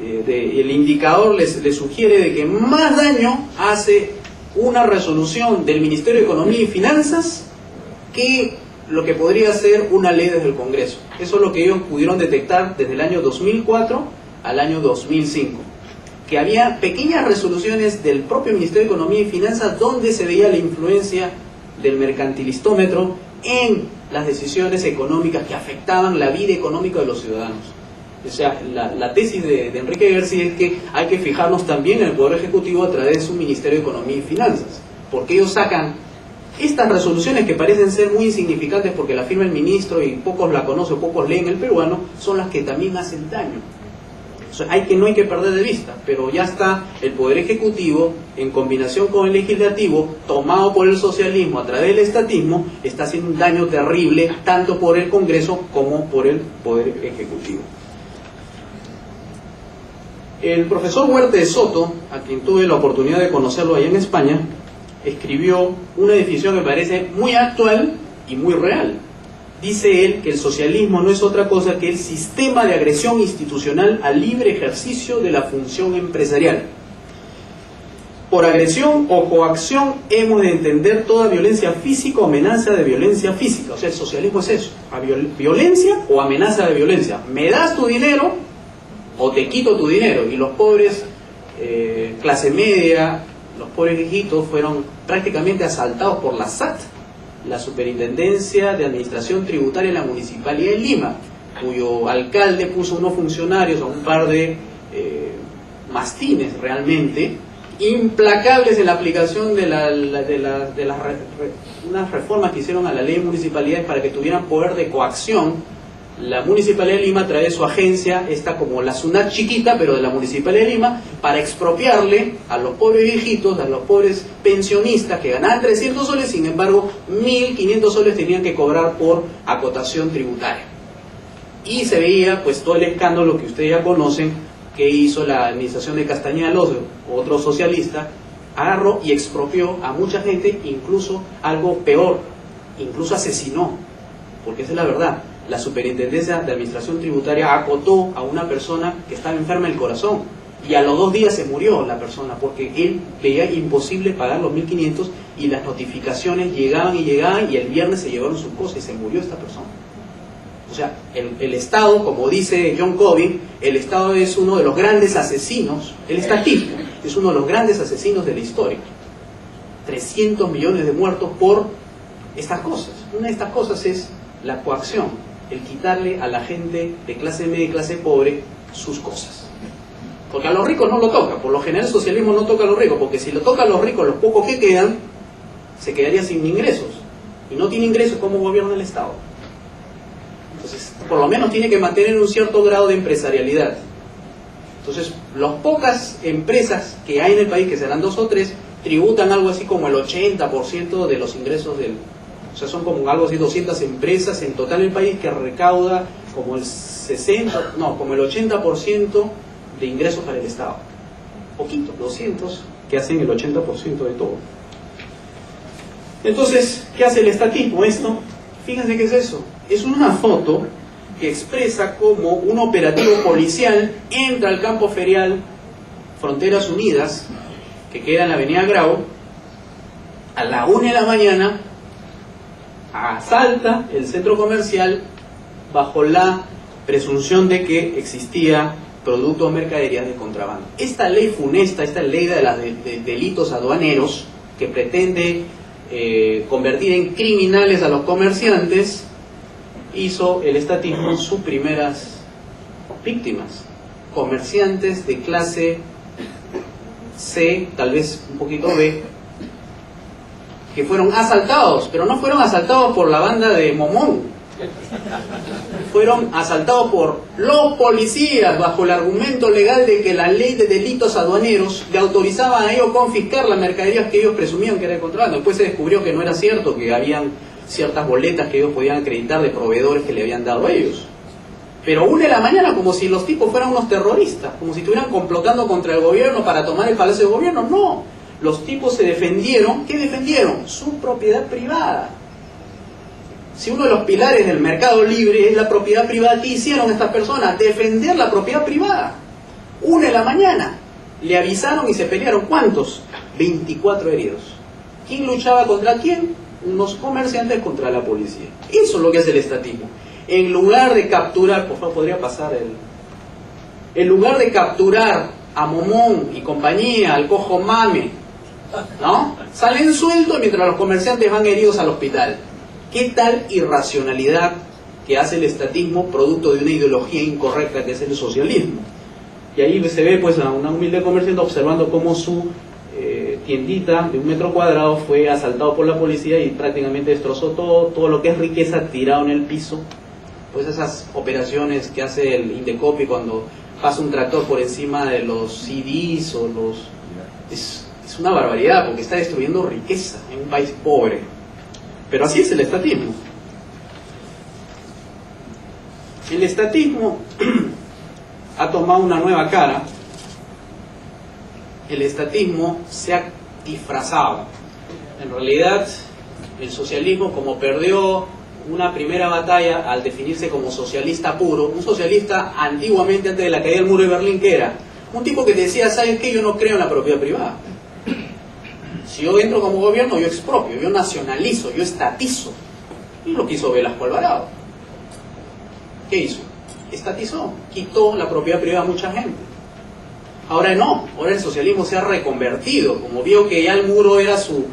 el indicador les sugiere de que más daño hace una resolución del Ministerio de Economía y Finanzas que lo que podría ser una ley desde el Congreso. Eso es lo que ellos pudieron detectar desde el año 2004 al año 2005. Que había pequeñas resoluciones del propio Ministerio de Economía y Finanzas donde se veía la influencia del mercantilistómetro en las decisiones económicas que afectaban la vida económica de los ciudadanos. O sea, la tesis de Enrique García es que hay que fijarnos también en el Poder Ejecutivo a través de su Ministerio de Economía y Finanzas, porque ellos sacan Estas resoluciones, que parecen ser muy insignificantes porque la firma el ministro y pocos la conocen, pocos leen el peruano, son las que también hacen daño. O sea, no hay que perder de vista, pero ya está el Poder Ejecutivo, en combinación con el Legislativo, tomado por el socialismo a través del estatismo, está haciendo un daño terrible, tanto por el Congreso como por el Poder Ejecutivo. El profesor Huerta de Soto, a quien tuve la oportunidad de conocerlo allá en España, escribió una definición que me parece muy actual y muy real. Dice él que el socialismo no es otra cosa que el sistema de agresión institucional al libre ejercicio de la función empresarial. Por agresión o coacción hemos de entender toda violencia física o amenaza de violencia física. O sea, el socialismo es eso, violencia o amenaza de violencia. Me das tu dinero o te quito tu dinero. Y los pobres, clase media, los pobres viejitos fueron prácticamente asaltados por la SAT, la Superintendencia de Administración Tributaria de la Municipalidad de Lima, cuyo alcalde puso unos funcionarios, a un par de mastines realmente, implacables en la aplicación de unas reformas que hicieron a la ley de municipalidades para que tuvieran poder de coacción. La Municipalidad de Lima trae su agencia, esta como la SUNAT chiquita, pero de la Municipalidad de Lima, para expropiarle a los pobres viejitos, a los pobres pensionistas que ganaban 300 soles, sin embargo 1.500 soles tenían que cobrar por acotación tributaria. Y se veía pues todo el escándalo que ustedes ya conocen, que hizo la administración de Castañeda Alonso, otro socialista, agarró y expropió a mucha gente, incluso algo peor, incluso asesinó, porque esa es la verdad. La Superintendencia de Administración Tributaria acotó a una persona que estaba enferma del corazón y a los 2 días se murió la persona porque él veía imposible pagar los 1.500 y las notificaciones llegaban y el viernes se llevaron sus cosas y se murió esta persona. O sea, el Estado, como dice John Cobin, el Estado es uno de los grandes asesinos, el estatismo es uno de los grandes asesinos de la historia. 300 millones de muertos por estas cosas. Una de estas cosas es la coacción, el quitarle a la gente de clase media y clase pobre sus cosas. Porque a los ricos no lo toca, por lo general el socialismo no toca a los ricos, porque si lo toca a los ricos, los pocos que quedan, se quedaría sin ingresos. Y no tiene ingresos, ¿cómo gobierna el Estado? Entonces, por lo menos tiene que mantener un cierto grado de empresarialidad. Entonces, las pocas empresas que hay en el país, que serán 2 o 3, tributan algo así como el 80% de los ingresos del... O sea, son como algo así 200 empresas en total en el país que recauda como el 80% de ingresos para el Estado. Poquito, 200 que hacen el 80% de todo. Entonces, ¿qué hace el estatismo? Esto, fíjense qué es eso. Es una foto que expresa cómo un operativo policial entra al campo ferial Fronteras Unidas, que queda en la avenida Grau, a la 1 de la mañana, asalta el centro comercial bajo la presunción de que existía producto o mercaderías de contrabando. Esta ley funesta, esta ley de los delitos aduaneros, que pretende convertir en criminales a los comerciantes, hizo el estatismo sus primeras víctimas, comerciantes de clase C, tal vez un poquito B, que fueron asaltados, pero no fueron asaltados por la banda de Momón, fueron asaltados por los policías bajo el argumento legal de que la ley de delitos aduaneros le autorizaba a ellos confiscar las mercaderías que ellos presumían que era de contrabando. Después se descubrió que no era cierto, que habían ciertas boletas que ellos podían acreditar de proveedores que le habían dado a ellos. Pero 1 de la mañana, como si los tipos fueran unos terroristas, como si estuvieran complotando contra el gobierno para tomar el Palacio de Gobierno. No, los tipos se defendieron. ¿Qué defendieron? Su propiedad privada. Si uno de los pilares del mercado libre es la propiedad privada, ¿qué hicieron estas personas? Defender la propiedad privada. 1 de la mañana. Le avisaron y se pelearon. ¿Cuántos? 24 heridos. ¿Quién luchaba contra quién? Unos comerciantes contra la policía. Eso es lo que hace el estatismo. En lugar de capturar, por favor, podría pasar en lugar de capturar a Momón y compañía, al cojo Mame, ¿no? Salen sueltos mientras los comerciantes van heridos al hospital. ¿Qué tal irracionalidad que hace el estatismo producto de una ideología incorrecta que es el socialismo? Y ahí se ve pues a una humilde comerciante observando cómo su tiendita de 1 metro cuadrado fue asaltado por la policía y prácticamente destrozó todo lo que es riqueza tirado en el piso. Pues esas operaciones que hace el Indecopi cuando pasa un tractor por encima de los CDs o los... Es una barbaridad porque está destruyendo riqueza en un país pobre. Pero así es el estatismo. El estatismo ha tomado una nueva cara. El estatismo se ha disfrazado. En realidad, el socialismo, como perdió una primera batalla al definirse como socialista puro, un socialista antiguamente, antes de la caída del muro de Berlín, que era un tipo que decía, ¿sabes qué? Yo no creo en la propiedad privada. Si yo entro como gobierno, yo expropio, yo nacionalizo, yo estatizo. Y lo que hizo Velasco Alvarado. ¿Qué hizo? Estatizó, quitó la propiedad privada a mucha gente. Ahora no, ahora el socialismo se ha reconvertido, como vio que ya el muro era su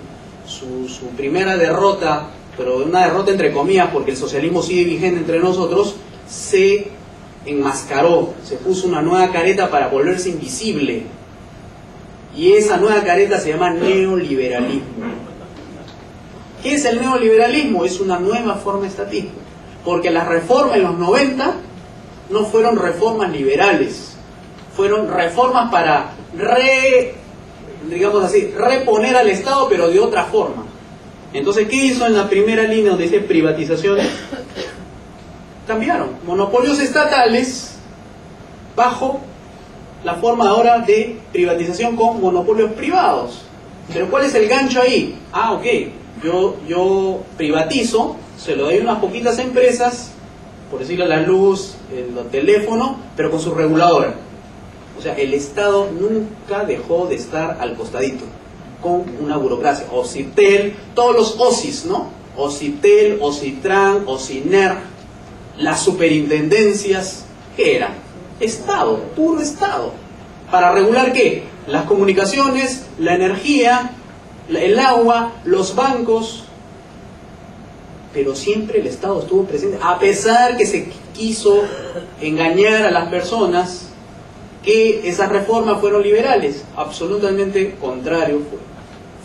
primera derrota, pero una derrota entre comillas, porque el socialismo sigue vigente entre nosotros, se enmascaró, se puso una nueva careta para volverse invisible. Y esa nueva careta se llama neoliberalismo. ¿Qué es el neoliberalismo? Es una nueva forma de estatismo. Porque las reformas en los 90 no fueron reformas liberales, fueron reformas para reponer al Estado, pero de otra forma. Entonces, ¿qué hizo en la primera línea donde dice privatizaciones? Cambiaron monopolios estatales bajo la forma ahora de privatización con monopolios privados. Pero ¿cuál es el gancho ahí? Ah, ok, yo privatizo, se lo doy a unas poquitas empresas, por decirlo la luz, el teléfono, pero con su reguladora. O sea, el Estado nunca dejó de estar al costadito, con una burocracia. OCITEL, todos los OSIs, ¿no? OCITEL, OCITRAN, OCINER, las superintendencias, ¿qué era? Estado, puro Estado. ¿Para regular qué? Las comunicaciones, la energía, el agua, los bancos. Pero siempre el Estado estuvo presente, a pesar que se quiso engañar a las personas que esas reformas fueron liberales. Absolutamente contrario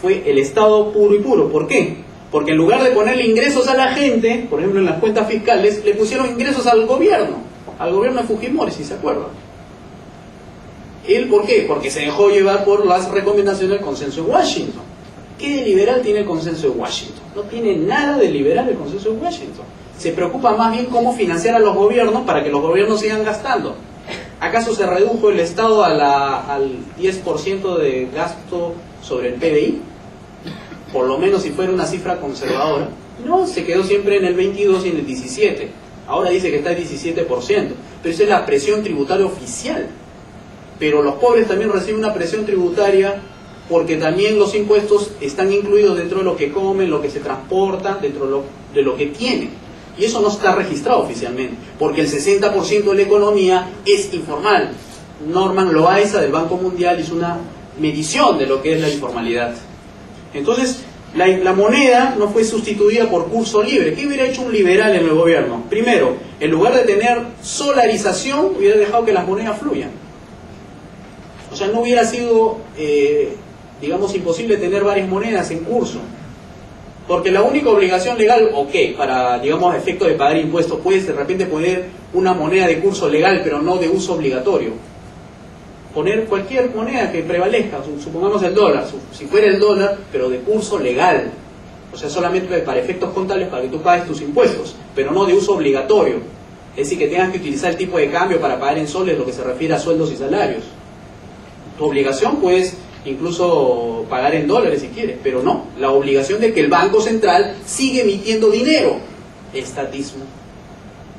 fue el Estado puro y puro. ¿Por qué? Porque en lugar de ponerle ingresos a la gente, por ejemplo en las cuentas fiscales, le pusieron ingresos al gobierno de Fujimori, si se acuerdan. ¿Él por qué? Porque se dejó llevar por las recomendaciones del consenso de Washington. ¿Qué de liberal tiene el consenso de Washington? No tiene nada de liberal el consenso de Washington. Se preocupa más bien cómo financiar a los gobiernos para que los gobiernos sigan gastando. ¿Acaso se redujo el Estado al 10% de gasto sobre el PBI? Por lo menos si fuera una cifra conservadora. No, se quedó siempre en el 22 y en el 17. Ahora dice que está el 17%. Pero esa es la presión tributaria oficial. Pero los pobres también reciben una presión tributaria porque también los impuestos están incluidos dentro de lo que comen, lo que se transporta, dentro de lo que tienen. Y eso no está registrado oficialmente, porque el 60% de la economía es informal. Norman Loaiza del Banco Mundial hizo una medición de lo que es la informalidad. Entonces, la moneda no fue sustituida por curso libre. ¿Qué hubiera hecho un liberal en el gobierno? Primero, en lugar de tener solarización, hubiera dejado que las monedas fluyan. O sea, no hubiera sido, digamos, imposible tener varias monedas en curso. Porque la única obligación legal, para, digamos, efecto de pagar impuestos, puedes de repente poner una moneda de curso legal, pero no de uso obligatorio. Poner cualquier moneda que prevalezca, supongamos el dólar, si fuera el dólar, pero de curso legal. O sea, solamente para efectos contables para que tú pagues tus impuestos, pero no de uso obligatorio. Es decir, que tengas que utilizar el tipo de cambio para pagar en soles, lo que se refiere a sueldos y salarios. Tu obligación puedes incluso pagar en dólares si quieres, pero no, la obligación de que el Banco Central sigue emitiendo dinero. Estatismo.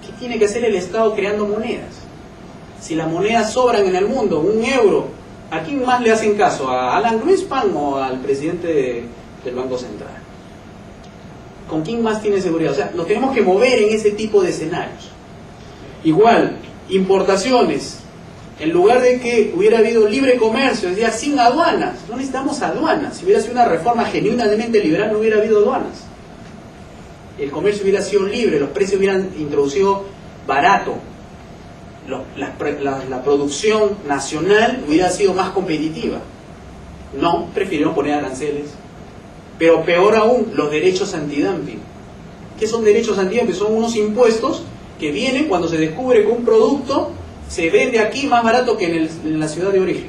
¿Qué tiene que hacer el Estado creando monedas? Si las monedas sobran en el mundo, un euro, ¿a quién más le hacen caso? ¿A Alan Greenspan o al presidente del Banco Central? ¿Con quién más tiene seguridad? O sea, nos tenemos que mover en ese tipo de escenarios. Igual, importaciones. En lugar de que hubiera habido libre comercio, es decir, sin aduanas, no necesitamos aduanas. Si hubiera sido una reforma genuinamente liberal, no hubiera habido aduanas. El comercio hubiera sido libre, los precios hubieran introducido barato. La producción nacional hubiera sido más competitiva. No, prefirieron poner aranceles. Pero peor aún, los derechos antidumping. ¿Qué son derechos antidumping? Son unos impuestos que vienen cuando se descubre que un producto se vende aquí más barato que en la ciudad de origen.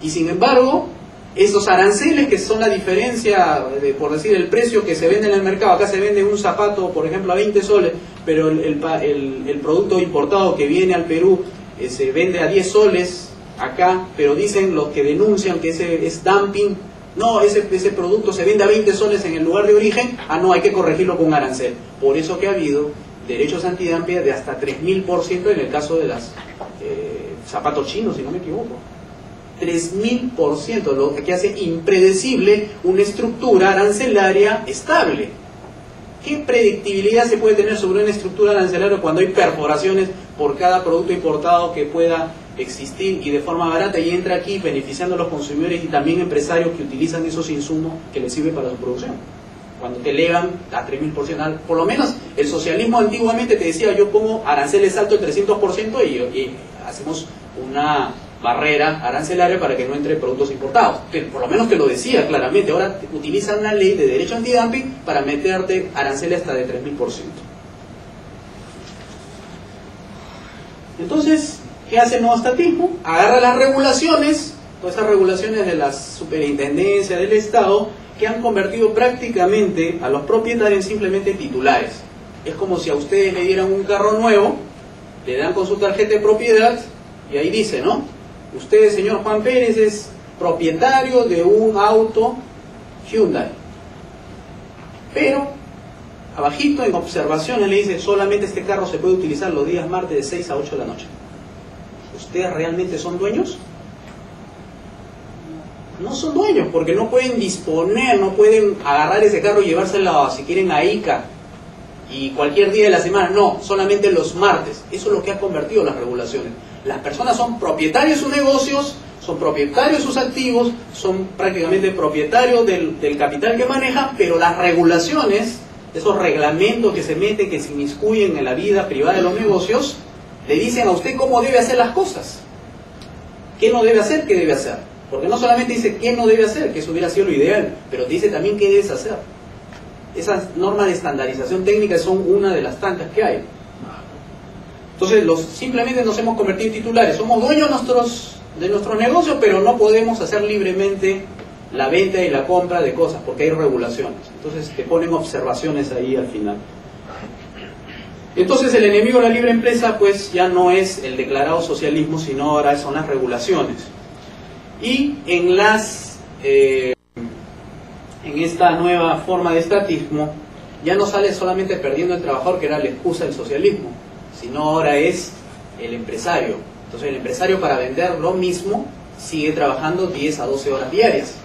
Y sin embargo, esos aranceles, que son la diferencia, por decir, el precio que se vende en el mercado, acá se vende un zapato, por ejemplo, a 20 soles, pero el producto importado que viene al Perú se vende a 10 soles acá, pero dicen los que denuncian que ese es dumping. No, ese producto se vende a 20 soles en el lugar de origen. Ah, no, hay que corregirlo con un arancel. Por eso que ha habido derechos antidumping de hasta 3000% en el caso de las zapatos chinos, si no me equivoco. 3000%, lo que hace impredecible una estructura arancelaria estable. ¿Qué predictibilidad se puede tener sobre una estructura arancelaria cuando hay perforaciones por cada producto importado que pueda existir y de forma barata, y entra aquí beneficiando a los consumidores y también empresarios que utilizan esos insumos que les sirven para su producción? Cuando te elevan a 3000%, por lo menos el socialismo antiguamente te decía: yo pongo aranceles altos del 300% y hacemos una barrera arancelaria para que no entre productos importados. Por lo menos te lo decía claramente. Ahora utilizan una ley de derecho antidumping para meterte aranceles hasta de 3000%. Entonces, ¿qué hace el nuevo estatismo? Agarra las regulaciones, todas esas regulaciones de la superintendencia del Estado, que han convertido prácticamente a los propietarios en simplemente titulares. Es como si a ustedes le dieran un carro nuevo, le dan con su tarjeta de propiedad y ahí dice, ¿no? Usted, señor Juan Pérez, es propietario de un auto Hyundai. Pero abajito en observaciones le dice: solamente este carro se puede utilizar los días martes de 6 a 8 de la noche. ¿Ustedes realmente son dueños? No son dueños, porque no pueden disponer, no pueden agarrar ese carro y llevárselo, si quieren, a Ica y cualquier día de la semana. No, solamente los martes. Eso es lo que ha convertido las regulaciones. Las personas son propietarios de sus negocios, son propietarios de sus activos, son prácticamente propietarios del capital que manejan, pero las regulaciones, esos reglamentos que se meten, que se inmiscuyen en la vida privada de los negocios, le dicen a usted cómo debe hacer las cosas. ¿Qué no debe hacer? ¿Qué debe hacer? Porque no solamente dice qué no debe hacer, que eso hubiera sido lo ideal, pero te dice también qué debes hacer. Esas normas de estandarización técnica son una de las tantas que hay. Entonces, simplemente nos hemos convertido en titulares. Somos dueños de nuestros negocios, pero no podemos hacer libremente la venta y la compra de cosas, porque hay regulaciones. Entonces, te ponen observaciones ahí al final. Entonces, el enemigo de la libre empresa, pues, ya no es el declarado socialismo, sino ahora son las regulaciones. Y en esta nueva forma de estatismo, ya no sale solamente perdiendo el trabajador, que era la excusa del socialismo, sino ahora es el empresario. Entonces el empresario, para vender lo mismo, sigue trabajando 10 a 12 horas diarias.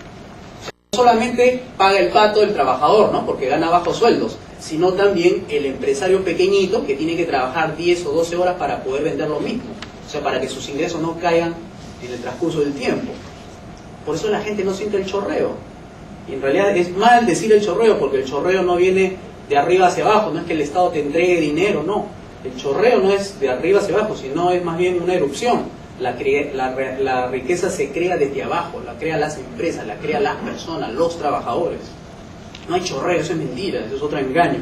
No solamente paga el pato el trabajador, ¿no?, porque gana bajos sueldos, sino también el empresario pequeñito, que tiene que trabajar 10 o 12 horas para poder vender lo mismo. O sea, para que sus ingresos no caigan en el transcurso del tiempo. Por eso la gente no siente el chorreo. Y en realidad es mal decir el chorreo, porque el chorreo no viene de arriba hacia abajo, no es que el Estado te entregue dinero, no. El chorreo no es de arriba hacia abajo, sino es más bien una erupción. La riqueza se crea desde abajo, la crean las empresas, la crean las personas, los trabajadores. No hay chorreo, eso es mentira, eso es otro engaño.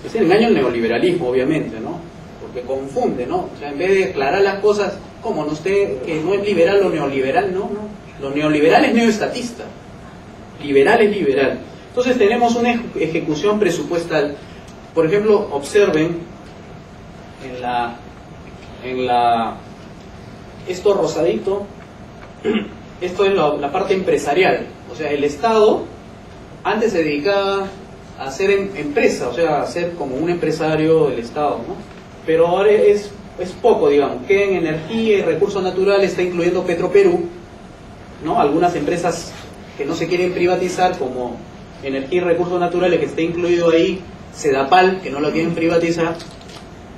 Es el engaño del neoliberalismo, obviamente, ¿no? Porque confunde, ¿no? O sea, en vez de aclarar las cosas, ¿cómo? ¿No usted que no es liberal o neoliberal? No, no. Lo neoliberal es neoestatista. Liberal es liberal. Entonces tenemos una ejecución presupuestal. Por ejemplo, observen esto rosadito, esto es la parte empresarial. O sea, el Estado antes se dedicaba a hacer empresa, o sea, a ser como un empresario del Estado, ¿no? Pero ahora es poco, digamos, que en energía y recursos naturales está incluyendo Petroperú, ¿no? Algunas empresas que no se quieren privatizar, como energía y recursos naturales, que está incluido ahí, Sedapal, que no lo quieren privatizar,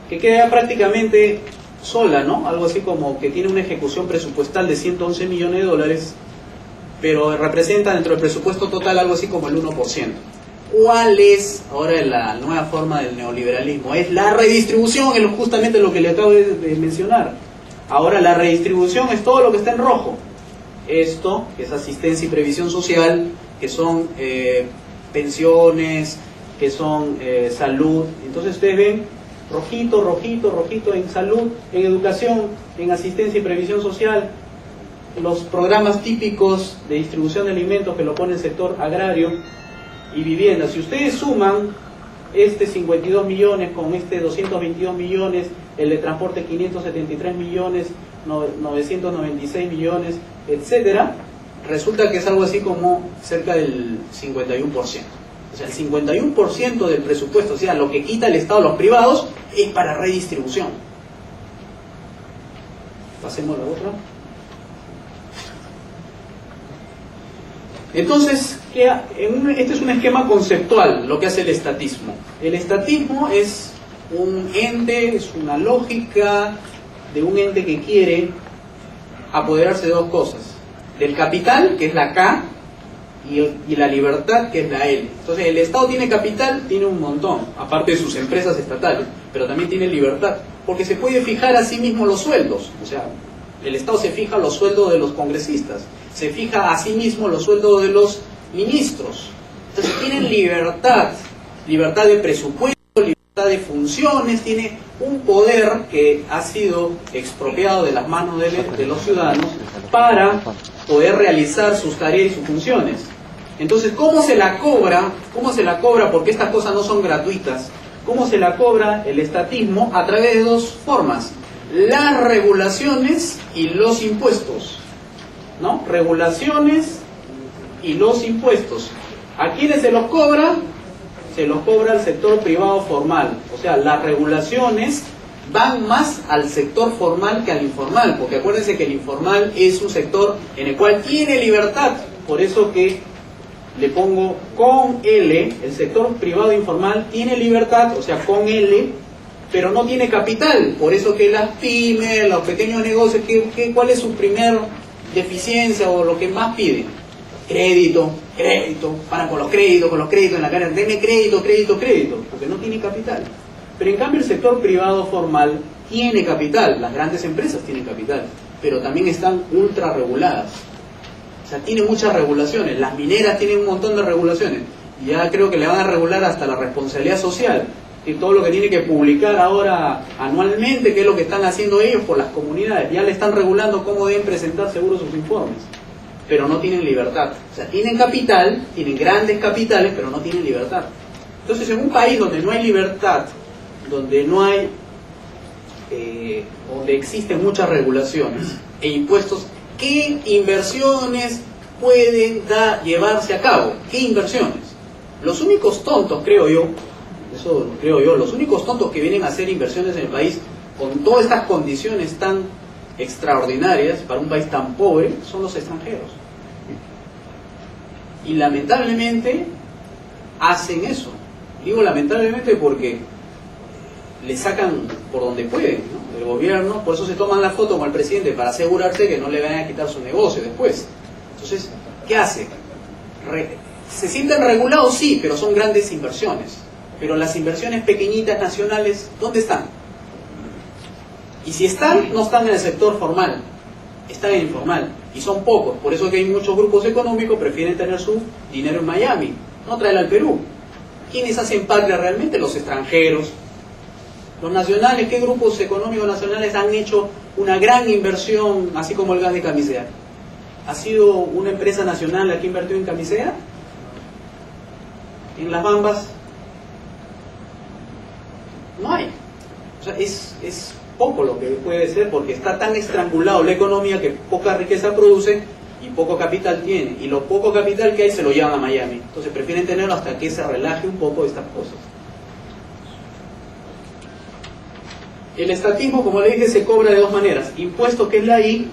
que queda prácticamente sola, ¿no? Algo así como que tiene una ejecución presupuestal de 111 millones de dólares, pero representa dentro del presupuesto total algo así como el 1%. ¿Cuál es ahora la nueva forma del neoliberalismo? Es la redistribución, es justamente lo que le acabo de mencionar. Ahora la redistribución es todo lo que está en rojo. esto, que es asistencia y previsión social, que son pensiones, que son salud. Entonces ustedes ven rojito, rojito, rojito en salud, en educación, en asistencia y previsión social, los programas típicos de distribución de alimentos que lo pone el sector agrario y vivienda. Si ustedes suman este 52 millones con este 222 millones, el de transporte 573 millones, 996 millones, etcétera, resulta que es algo así como cerca del 51%. O sea, el 51% del presupuesto, o sea, lo que quita el Estado a los privados, es para redistribución. Pasemos a la otra. Entonces, este es un esquema conceptual, lo que hace el estatismo. El estatismo es un ente, es una lógica de un ente que quiere apoderarse de dos cosas: del capital, que es la K, y la libertad, que es la L. Entonces, el Estado tiene capital, tiene un montón, aparte de sus empresas estatales, pero también tiene libertad, porque se puede fijar a sí mismo los sueldos. O sea, el Estado se fija los sueldos de los congresistas, se fija a sí mismo los sueldos de los ministros. Entonces tienen libertad, libertad de presupuesto, libertad de funciones, tiene un poder que ha sido expropiado de las manos de los ciudadanos para poder realizar sus tareas y sus funciones. Entonces, ¿cómo se la cobra? ¿Cómo se la cobra? Porque estas cosas no son gratuitas. ¿Cómo se la cobra el estatismo? A través de dos formas: las regulaciones y los impuestos, ¿no? Regulaciones y los impuestos. ¿A quiénes se los cobra? Se los cobra al sector privado formal. O sea, las regulaciones van más al sector formal que al informal, porque acuérdense que el informal es un sector en el cual tiene libertad. Por eso que le pongo con L, el sector privado informal tiene libertad, o sea, con L, pero no tiene capital. Por eso que las pymes, los pequeños negocios, ¿cuál es su primer deficiencia o lo que más piden? Crédito, crédito, paran con los créditos en la cara, denme crédito, crédito, crédito, porque no tiene capital. Pero en cambio el sector privado formal tiene capital, las grandes empresas tienen capital, pero también están ultra reguladas. O sea, tiene muchas regulaciones, las mineras tienen un montón de regulaciones, y ya creo que le van a regular hasta la responsabilidad social, y todo lo que tiene que publicar ahora anualmente, que es lo que están haciendo ellos por las comunidades, ya le están regulando cómo deben presentar seguro sus informes, pero no tienen libertad. O sea, tienen capital, tienen grandes capitales, pero no tienen libertad. Entonces, en un país donde no hay libertad, donde no hay, donde existen muchas regulaciones e impuestos, ¿qué inversiones pueden llevarse a cabo? ¿Qué inversiones? Los únicos tontos, creo yo, eso creo yo, los únicos tontos que vienen a hacer inversiones en el país con todas estas condiciones tan extraordinarias para un país tan pobre son los extranjeros. Y lamentablemente hacen eso. Digo lamentablemente porque le sacan por donde pueden, ¿no? El gobierno, por eso se toman la foto con el presidente, para asegurarse que no le vayan a quitar su negocio después. Entonces, ¿qué hace? ¿Se sienten regulados? Sí, pero son grandes inversiones. Pero las inversiones pequeñitas nacionales, ¿dónde están? Y si están, no están en el sector formal, están en el informal, y son pocos. Por eso que hay muchos grupos económicos que prefieren tener su dinero en Miami, no traerlo al Perú. ¿Quiénes hacen patria realmente? Los extranjeros. Los nacionales, ¿qué grupos económicos nacionales han hecho una gran inversión, así como el gas de Camisea? ¿Ha sido una empresa nacional la que invirtió en Camisea? ¿En Las Bambas? No hay. O sea, es poco lo que puede ser, porque está tan estrangulado la economía que poca riqueza produce y poco capital tiene. Y lo poco capital que hay se lo llevan a Miami. Entonces prefieren tenerlo hasta que se relaje un poco estas cosas. El estatismo, como le dije, se cobra de dos maneras: impuestos, que es la I,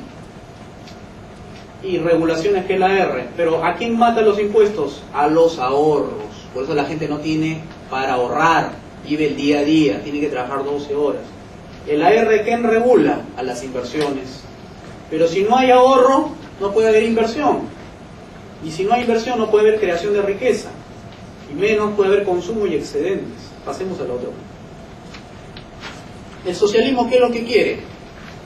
y regulaciones, que es la R. Pero ¿a quién mata los impuestos? A los ahorros. Por eso la gente no tiene para ahorrar, vive el día a día, tiene que trabajar 12 horas. El AR, ¿quién regula? A las inversiones. Pero si no hay ahorro, no puede haber inversión. Y si no hay inversión, no puede haber creación de riqueza. Y menos puede haber consumo y excedentes. Pasemos a la otra. El socialismo, ¿qué es lo que quiere?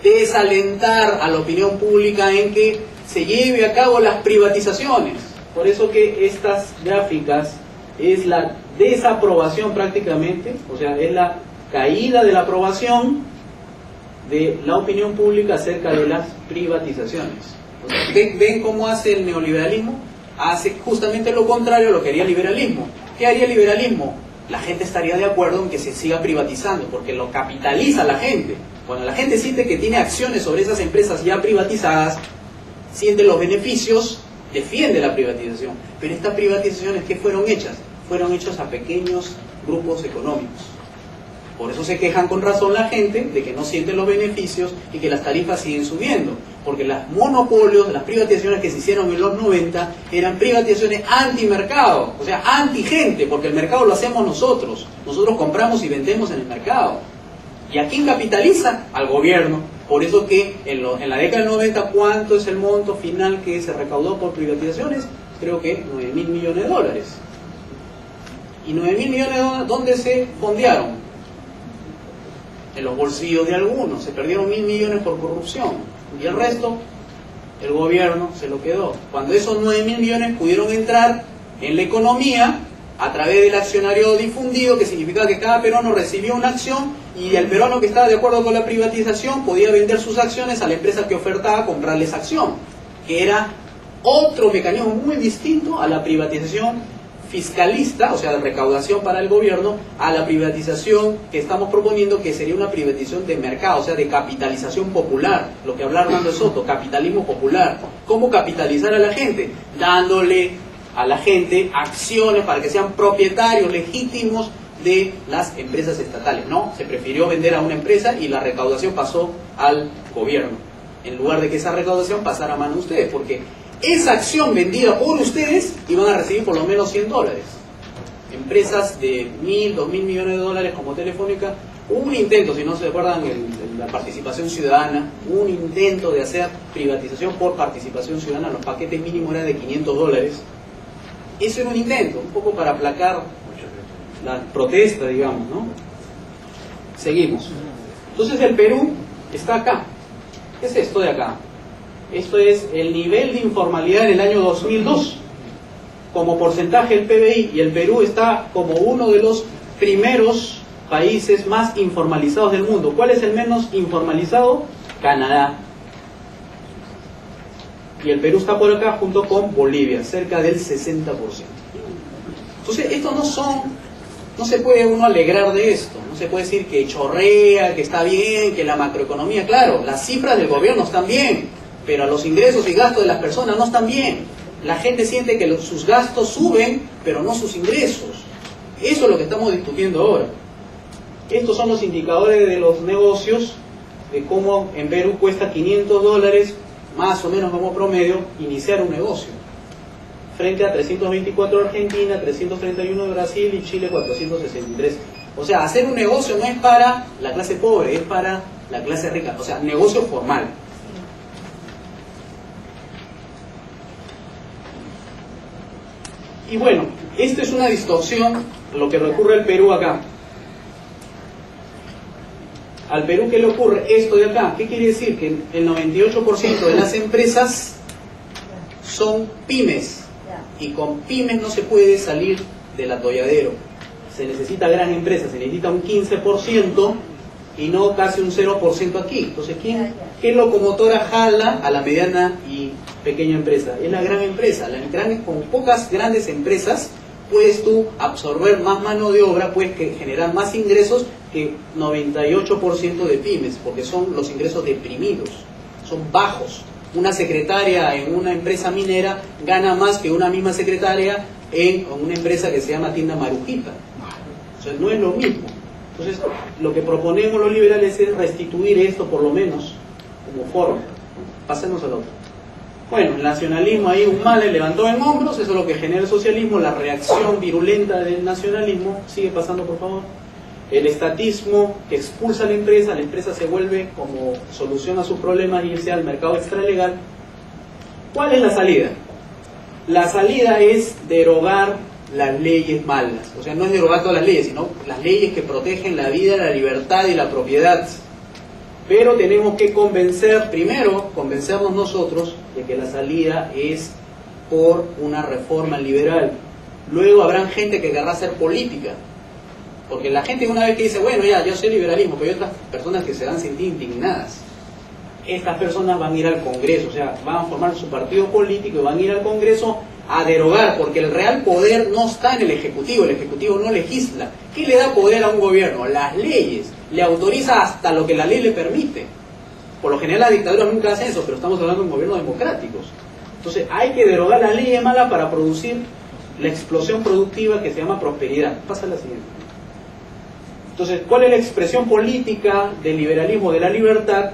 Desalentar a la opinión pública en que se lleve a cabo las privatizaciones. Por eso que estas gráficas es la desaprobación prácticamente, o sea, es la caída de la aprobación de la opinión pública acerca de las privatizaciones. O sea, ¿ven cómo hace el neoliberalismo? Hace justamente lo contrario a lo que haría el liberalismo. ¿Qué haría el liberalismo? La gente estaría de acuerdo en que se siga privatizando, porque lo capitaliza la gente. Cuando la gente siente que tiene acciones sobre esas empresas ya privatizadas, siente los beneficios, defiende la privatización. Pero estas privatizaciones, ¿qué fueron hechas? Fueron hechas a pequeños grupos económicos. Por eso se quejan con razón la gente de que no sienten los beneficios y que las tarifas siguen subiendo. Porque los monopolios, las privatizaciones que se hicieron en los 90 eran privatizaciones anti-mercado, o sea, anti-gente, porque el mercado lo hacemos nosotros. Nosotros compramos y vendemos en el mercado. ¿Y a quién capitaliza? Al gobierno. Por eso que en la década del 90, ¿cuánto es el monto final que se recaudó por privatizaciones? Creo que 9.000 millones de dólares. ¿Y 9.000 millones de dólares dónde se fondearon? En los bolsillos de algunos. Se perdieron 1.000 millones por corrupción. Y el resto, el gobierno se lo quedó. Cuando esos 9.000 millones pudieron entrar en la economía a través del accionario difundido, que significaba que cada peruano recibía una acción y el peruano que estaba de acuerdo con la privatización podía vender sus acciones a la empresa que ofertaba comprarle esa acción, que era otro mecanismo muy distinto a la privatización fiscalista, o sea, de recaudación para el gobierno, a la privatización que estamos proponiendo, que sería una privatización de mercado, o sea, de capitalización popular, lo que hablaba Hernando Soto, capitalismo popular. ¿Cómo capitalizar a la gente? Dándole a la gente acciones para que sean propietarios legítimos de las empresas estatales. No, se prefirió vender a una empresa y la recaudación pasó al gobierno, en lugar de que esa recaudación pasara a mano de ustedes, porque esa acción vendida por ustedes iban a recibir por lo menos $100. Empresas de 1.000, 2.000 millones de dólares como Telefónica, hubo un intento, si no se acuerdan, la participación ciudadana, un intento de hacer privatización por participación ciudadana, los paquetes mínimos eran de $500. Eso era un intento, un poco para aplacar la protesta, digamos, ¿no? Seguimos. Entonces el Perú está acá. ¿Qué es esto de acá? Esto es el nivel de informalidad en el año 2002 como porcentaje del PBI, y el Perú está como uno de los primeros países más informalizados del mundo. ¿Cuál es el menos informalizado? Canadá. Y el Perú está por acá junto con Bolivia, cerca del 60%. Entonces, estos no se puede uno alegrar de esto, no se puede decir que chorrea, que está bien, que la macroeconomía, claro, las cifras del gobierno están bien, pero los ingresos y gastos de las personas no están bien. La gente siente que sus gastos suben, pero no sus ingresos. Eso es lo que estamos discutiendo ahora. Estos son los indicadores de los negocios, de cómo en Perú cuesta $500, más o menos como promedio, iniciar un negocio. Frente a 324 de Argentina, 331 de Brasil y Chile 463. O sea, hacer un negocio no es para la clase pobre, es para la clase rica. O sea, negocio formal. Y bueno, esto es una distorsión, lo que le ocurre al Perú acá. Al Perú, ¿qué le ocurre? Esto de acá. ¿Qué quiere decir? Que el 98% de las empresas son pymes. Y con pymes no se puede salir del atolladero. Se necesita gran empresa, se necesita un 15% y no casi un 0% aquí. Entonces, ¿qué locomotora jala a la mediana y pequeña empresa? Es la gran empresa. Con pocas grandes empresas puedes tú absorber más mano de obra, puedes generar más ingresos que 98% de pymes, porque son los ingresos deprimidos, son bajos. Una secretaria en una empresa minera gana más que una misma secretaria en una empresa que se llama Tienda Marujita. O sea, no es lo mismo. Entonces, lo que proponemos los liberales es restituir esto por lo menos como forma. Pasemos al otro. Bueno, el nacionalismo ahí un mal le levantó en hombros, eso es lo que genera el socialismo, la reacción virulenta del nacionalismo. Sigue pasando, por favor. El estatismo que expulsa a la empresa se vuelve como solución a sus problemas irse al mercado extralegal. ¿Cuál es la salida? La salida es derogar las leyes malas. O sea, no es derogar todas las leyes, sino las leyes que protegen la vida, la libertad y la propiedad. Pero tenemos que convencernos nosotros de que la salida es por una reforma liberal. Luego habrán gente que querrá hacer política, porque la gente una vez que dice, bueno, ya, yo soy liberalismo, pero hay otras personas que se van a sentir indignadas. Estas personas van a ir al Congreso, o sea, van a formar su partido político y van a ir al Congreso a derogar, porque el real poder no está en el Ejecutivo no legisla. ¿Qué le da poder a un gobierno? Las leyes. Le autoriza hasta lo que la ley le permite. Por lo general las dictaduras nunca hacen eso, pero estamos hablando de gobiernos democráticos. Entonces hay que derogar la ley mala para producir la explosión productiva que se llama prosperidad. Pasa a la siguiente. Entonces, ¿cuál es la expresión política del liberalismo de la libertad?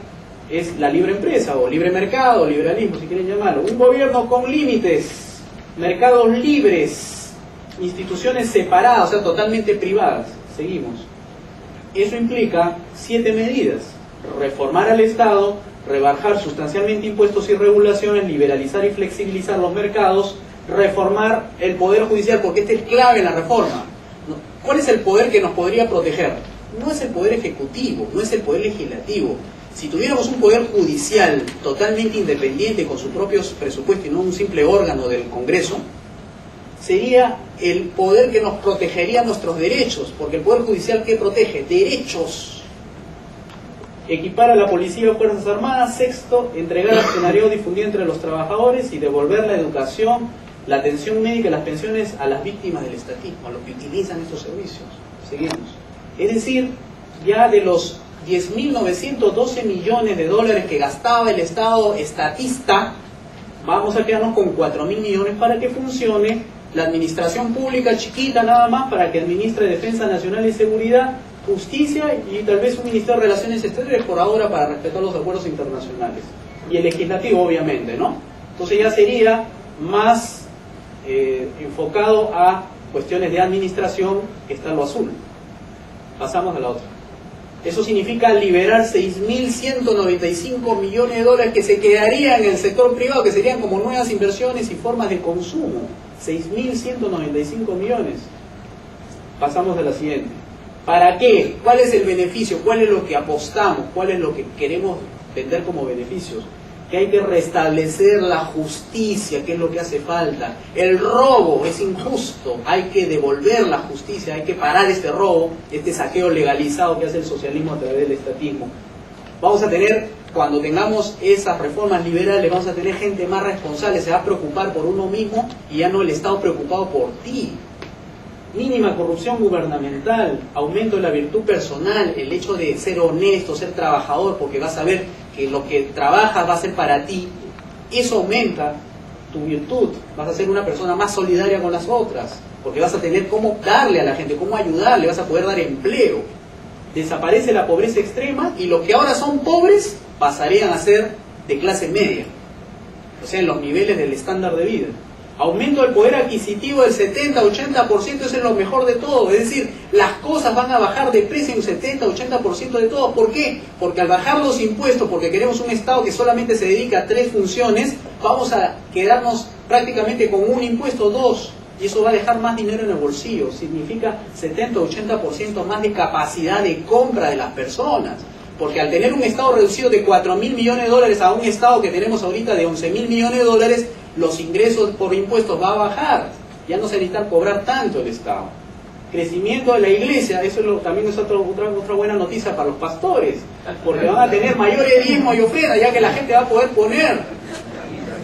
Es la libre empresa, o libre mercado, o liberalismo, si quieren llamarlo. Un gobierno con límites, mercados libres, instituciones separadas, o sea, totalmente privadas. Seguimos. Eso implica 7 medidas. Reformar al Estado, rebajar sustancialmente impuestos y regulaciones, liberalizar y flexibilizar los mercados, reformar el Poder Judicial, porque este es clave en la reforma. ¿Cuál es el poder que nos podría proteger? No es el Poder Ejecutivo, no es el Poder Legislativo. Si tuviéramos un Poder Judicial totalmente independiente con sus propios presupuestos y no un simple órgano del Congreso, sería el poder que nos protegería nuestros derechos, porque el Poder Judicial, ¿qué protege? Derechos. Equipar a la policía o fuerzas armadas. Sexto, entregar accionariado difundido entre los trabajadores y devolver la educación, la atención médica y las pensiones a las víctimas del estatismo, a los que utilizan estos servicios. Seguimos. Es decir, ya de los 10.912 millones de dólares que gastaba el Estado estatista, vamos a quedarnos con 4.000 millones para que funcione la administración pública chiquita nada más, para que administre Defensa Nacional y Seguridad, Justicia y tal vez un Ministerio de Relaciones Exteriores por ahora para respetar los acuerdos internacionales. Y el legislativo, obviamente, ¿no? Entonces ya sería más enfocado a cuestiones de administración, que está lo azul. Pasamos a la otra. Eso significa liberar 6.195 millones de dólares que se quedarían en el sector privado, que serían como nuevas inversiones y formas de consumo. 6.195 millones. Pasamos a la siguiente. ¿Para qué? ¿Cuál es el beneficio? ¿Cuál es lo que apostamos? ¿Cuál es lo que queremos vender como beneficios? Que hay que restablecer la justicia, que es lo que hace falta. El robo es injusto, hay que devolver la justicia, hay que parar este robo, este saqueo legalizado que hace el socialismo a través del estatismo. Vamos a tener, cuando tengamos esas reformas liberales, vamos a tener gente más responsable, se va a preocupar por uno mismo y ya no el Estado preocupado por ti. Mínima corrupción gubernamental, aumento de la virtud personal, el hecho de ser honesto, ser trabajador, porque vas a ver que lo que trabajas va a ser para ti, eso aumenta tu virtud, vas a ser una persona más solidaria con las otras, porque vas a tener cómo darle a la gente, cómo ayudarle, vas a poder dar empleo. Desaparece la pobreza extrema y los que ahora son pobres pasarían a ser de clase media, o sea, en los niveles del estándar de vida. Aumento del poder adquisitivo del 70-80%, eso es lo mejor de todo. Es decir, las cosas van a bajar de precio en un 70-80% de todo. ¿Por qué? Porque al bajar los impuestos, porque queremos un Estado que solamente se dedica a 3 funciones, vamos a quedarnos prácticamente con un impuesto, 2. Y eso va a dejar más dinero en el bolsillo. Significa 70-80% más de capacidad de compra de las personas. Porque al tener un Estado reducido de 4.000 millones de dólares a un Estado que tenemos ahorita de 11.000 millones de dólares, los ingresos por impuestos va a bajar. Ya no se necesita cobrar tanto el Estado. Crecimiento de la iglesia, eso también es otra buena noticia para los pastores. Porque van a tener mayores diezmos y ofrendas, ya que la gente va a poder poner.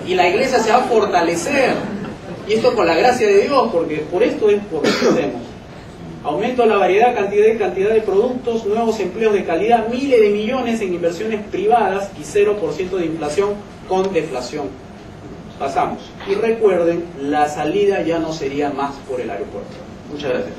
Y la iglesia se va a fortalecer. Y esto con la gracia de Dios, porque por esto es por lo que hacemos. Aumento de la variedad, cantidad de productos, nuevos empleos de calidad, miles de millones en inversiones privadas y 0% de inflación con deflación. Pasamos. Y recuerden, la salida ya no sería más por el aeropuerto. Muchas gracias.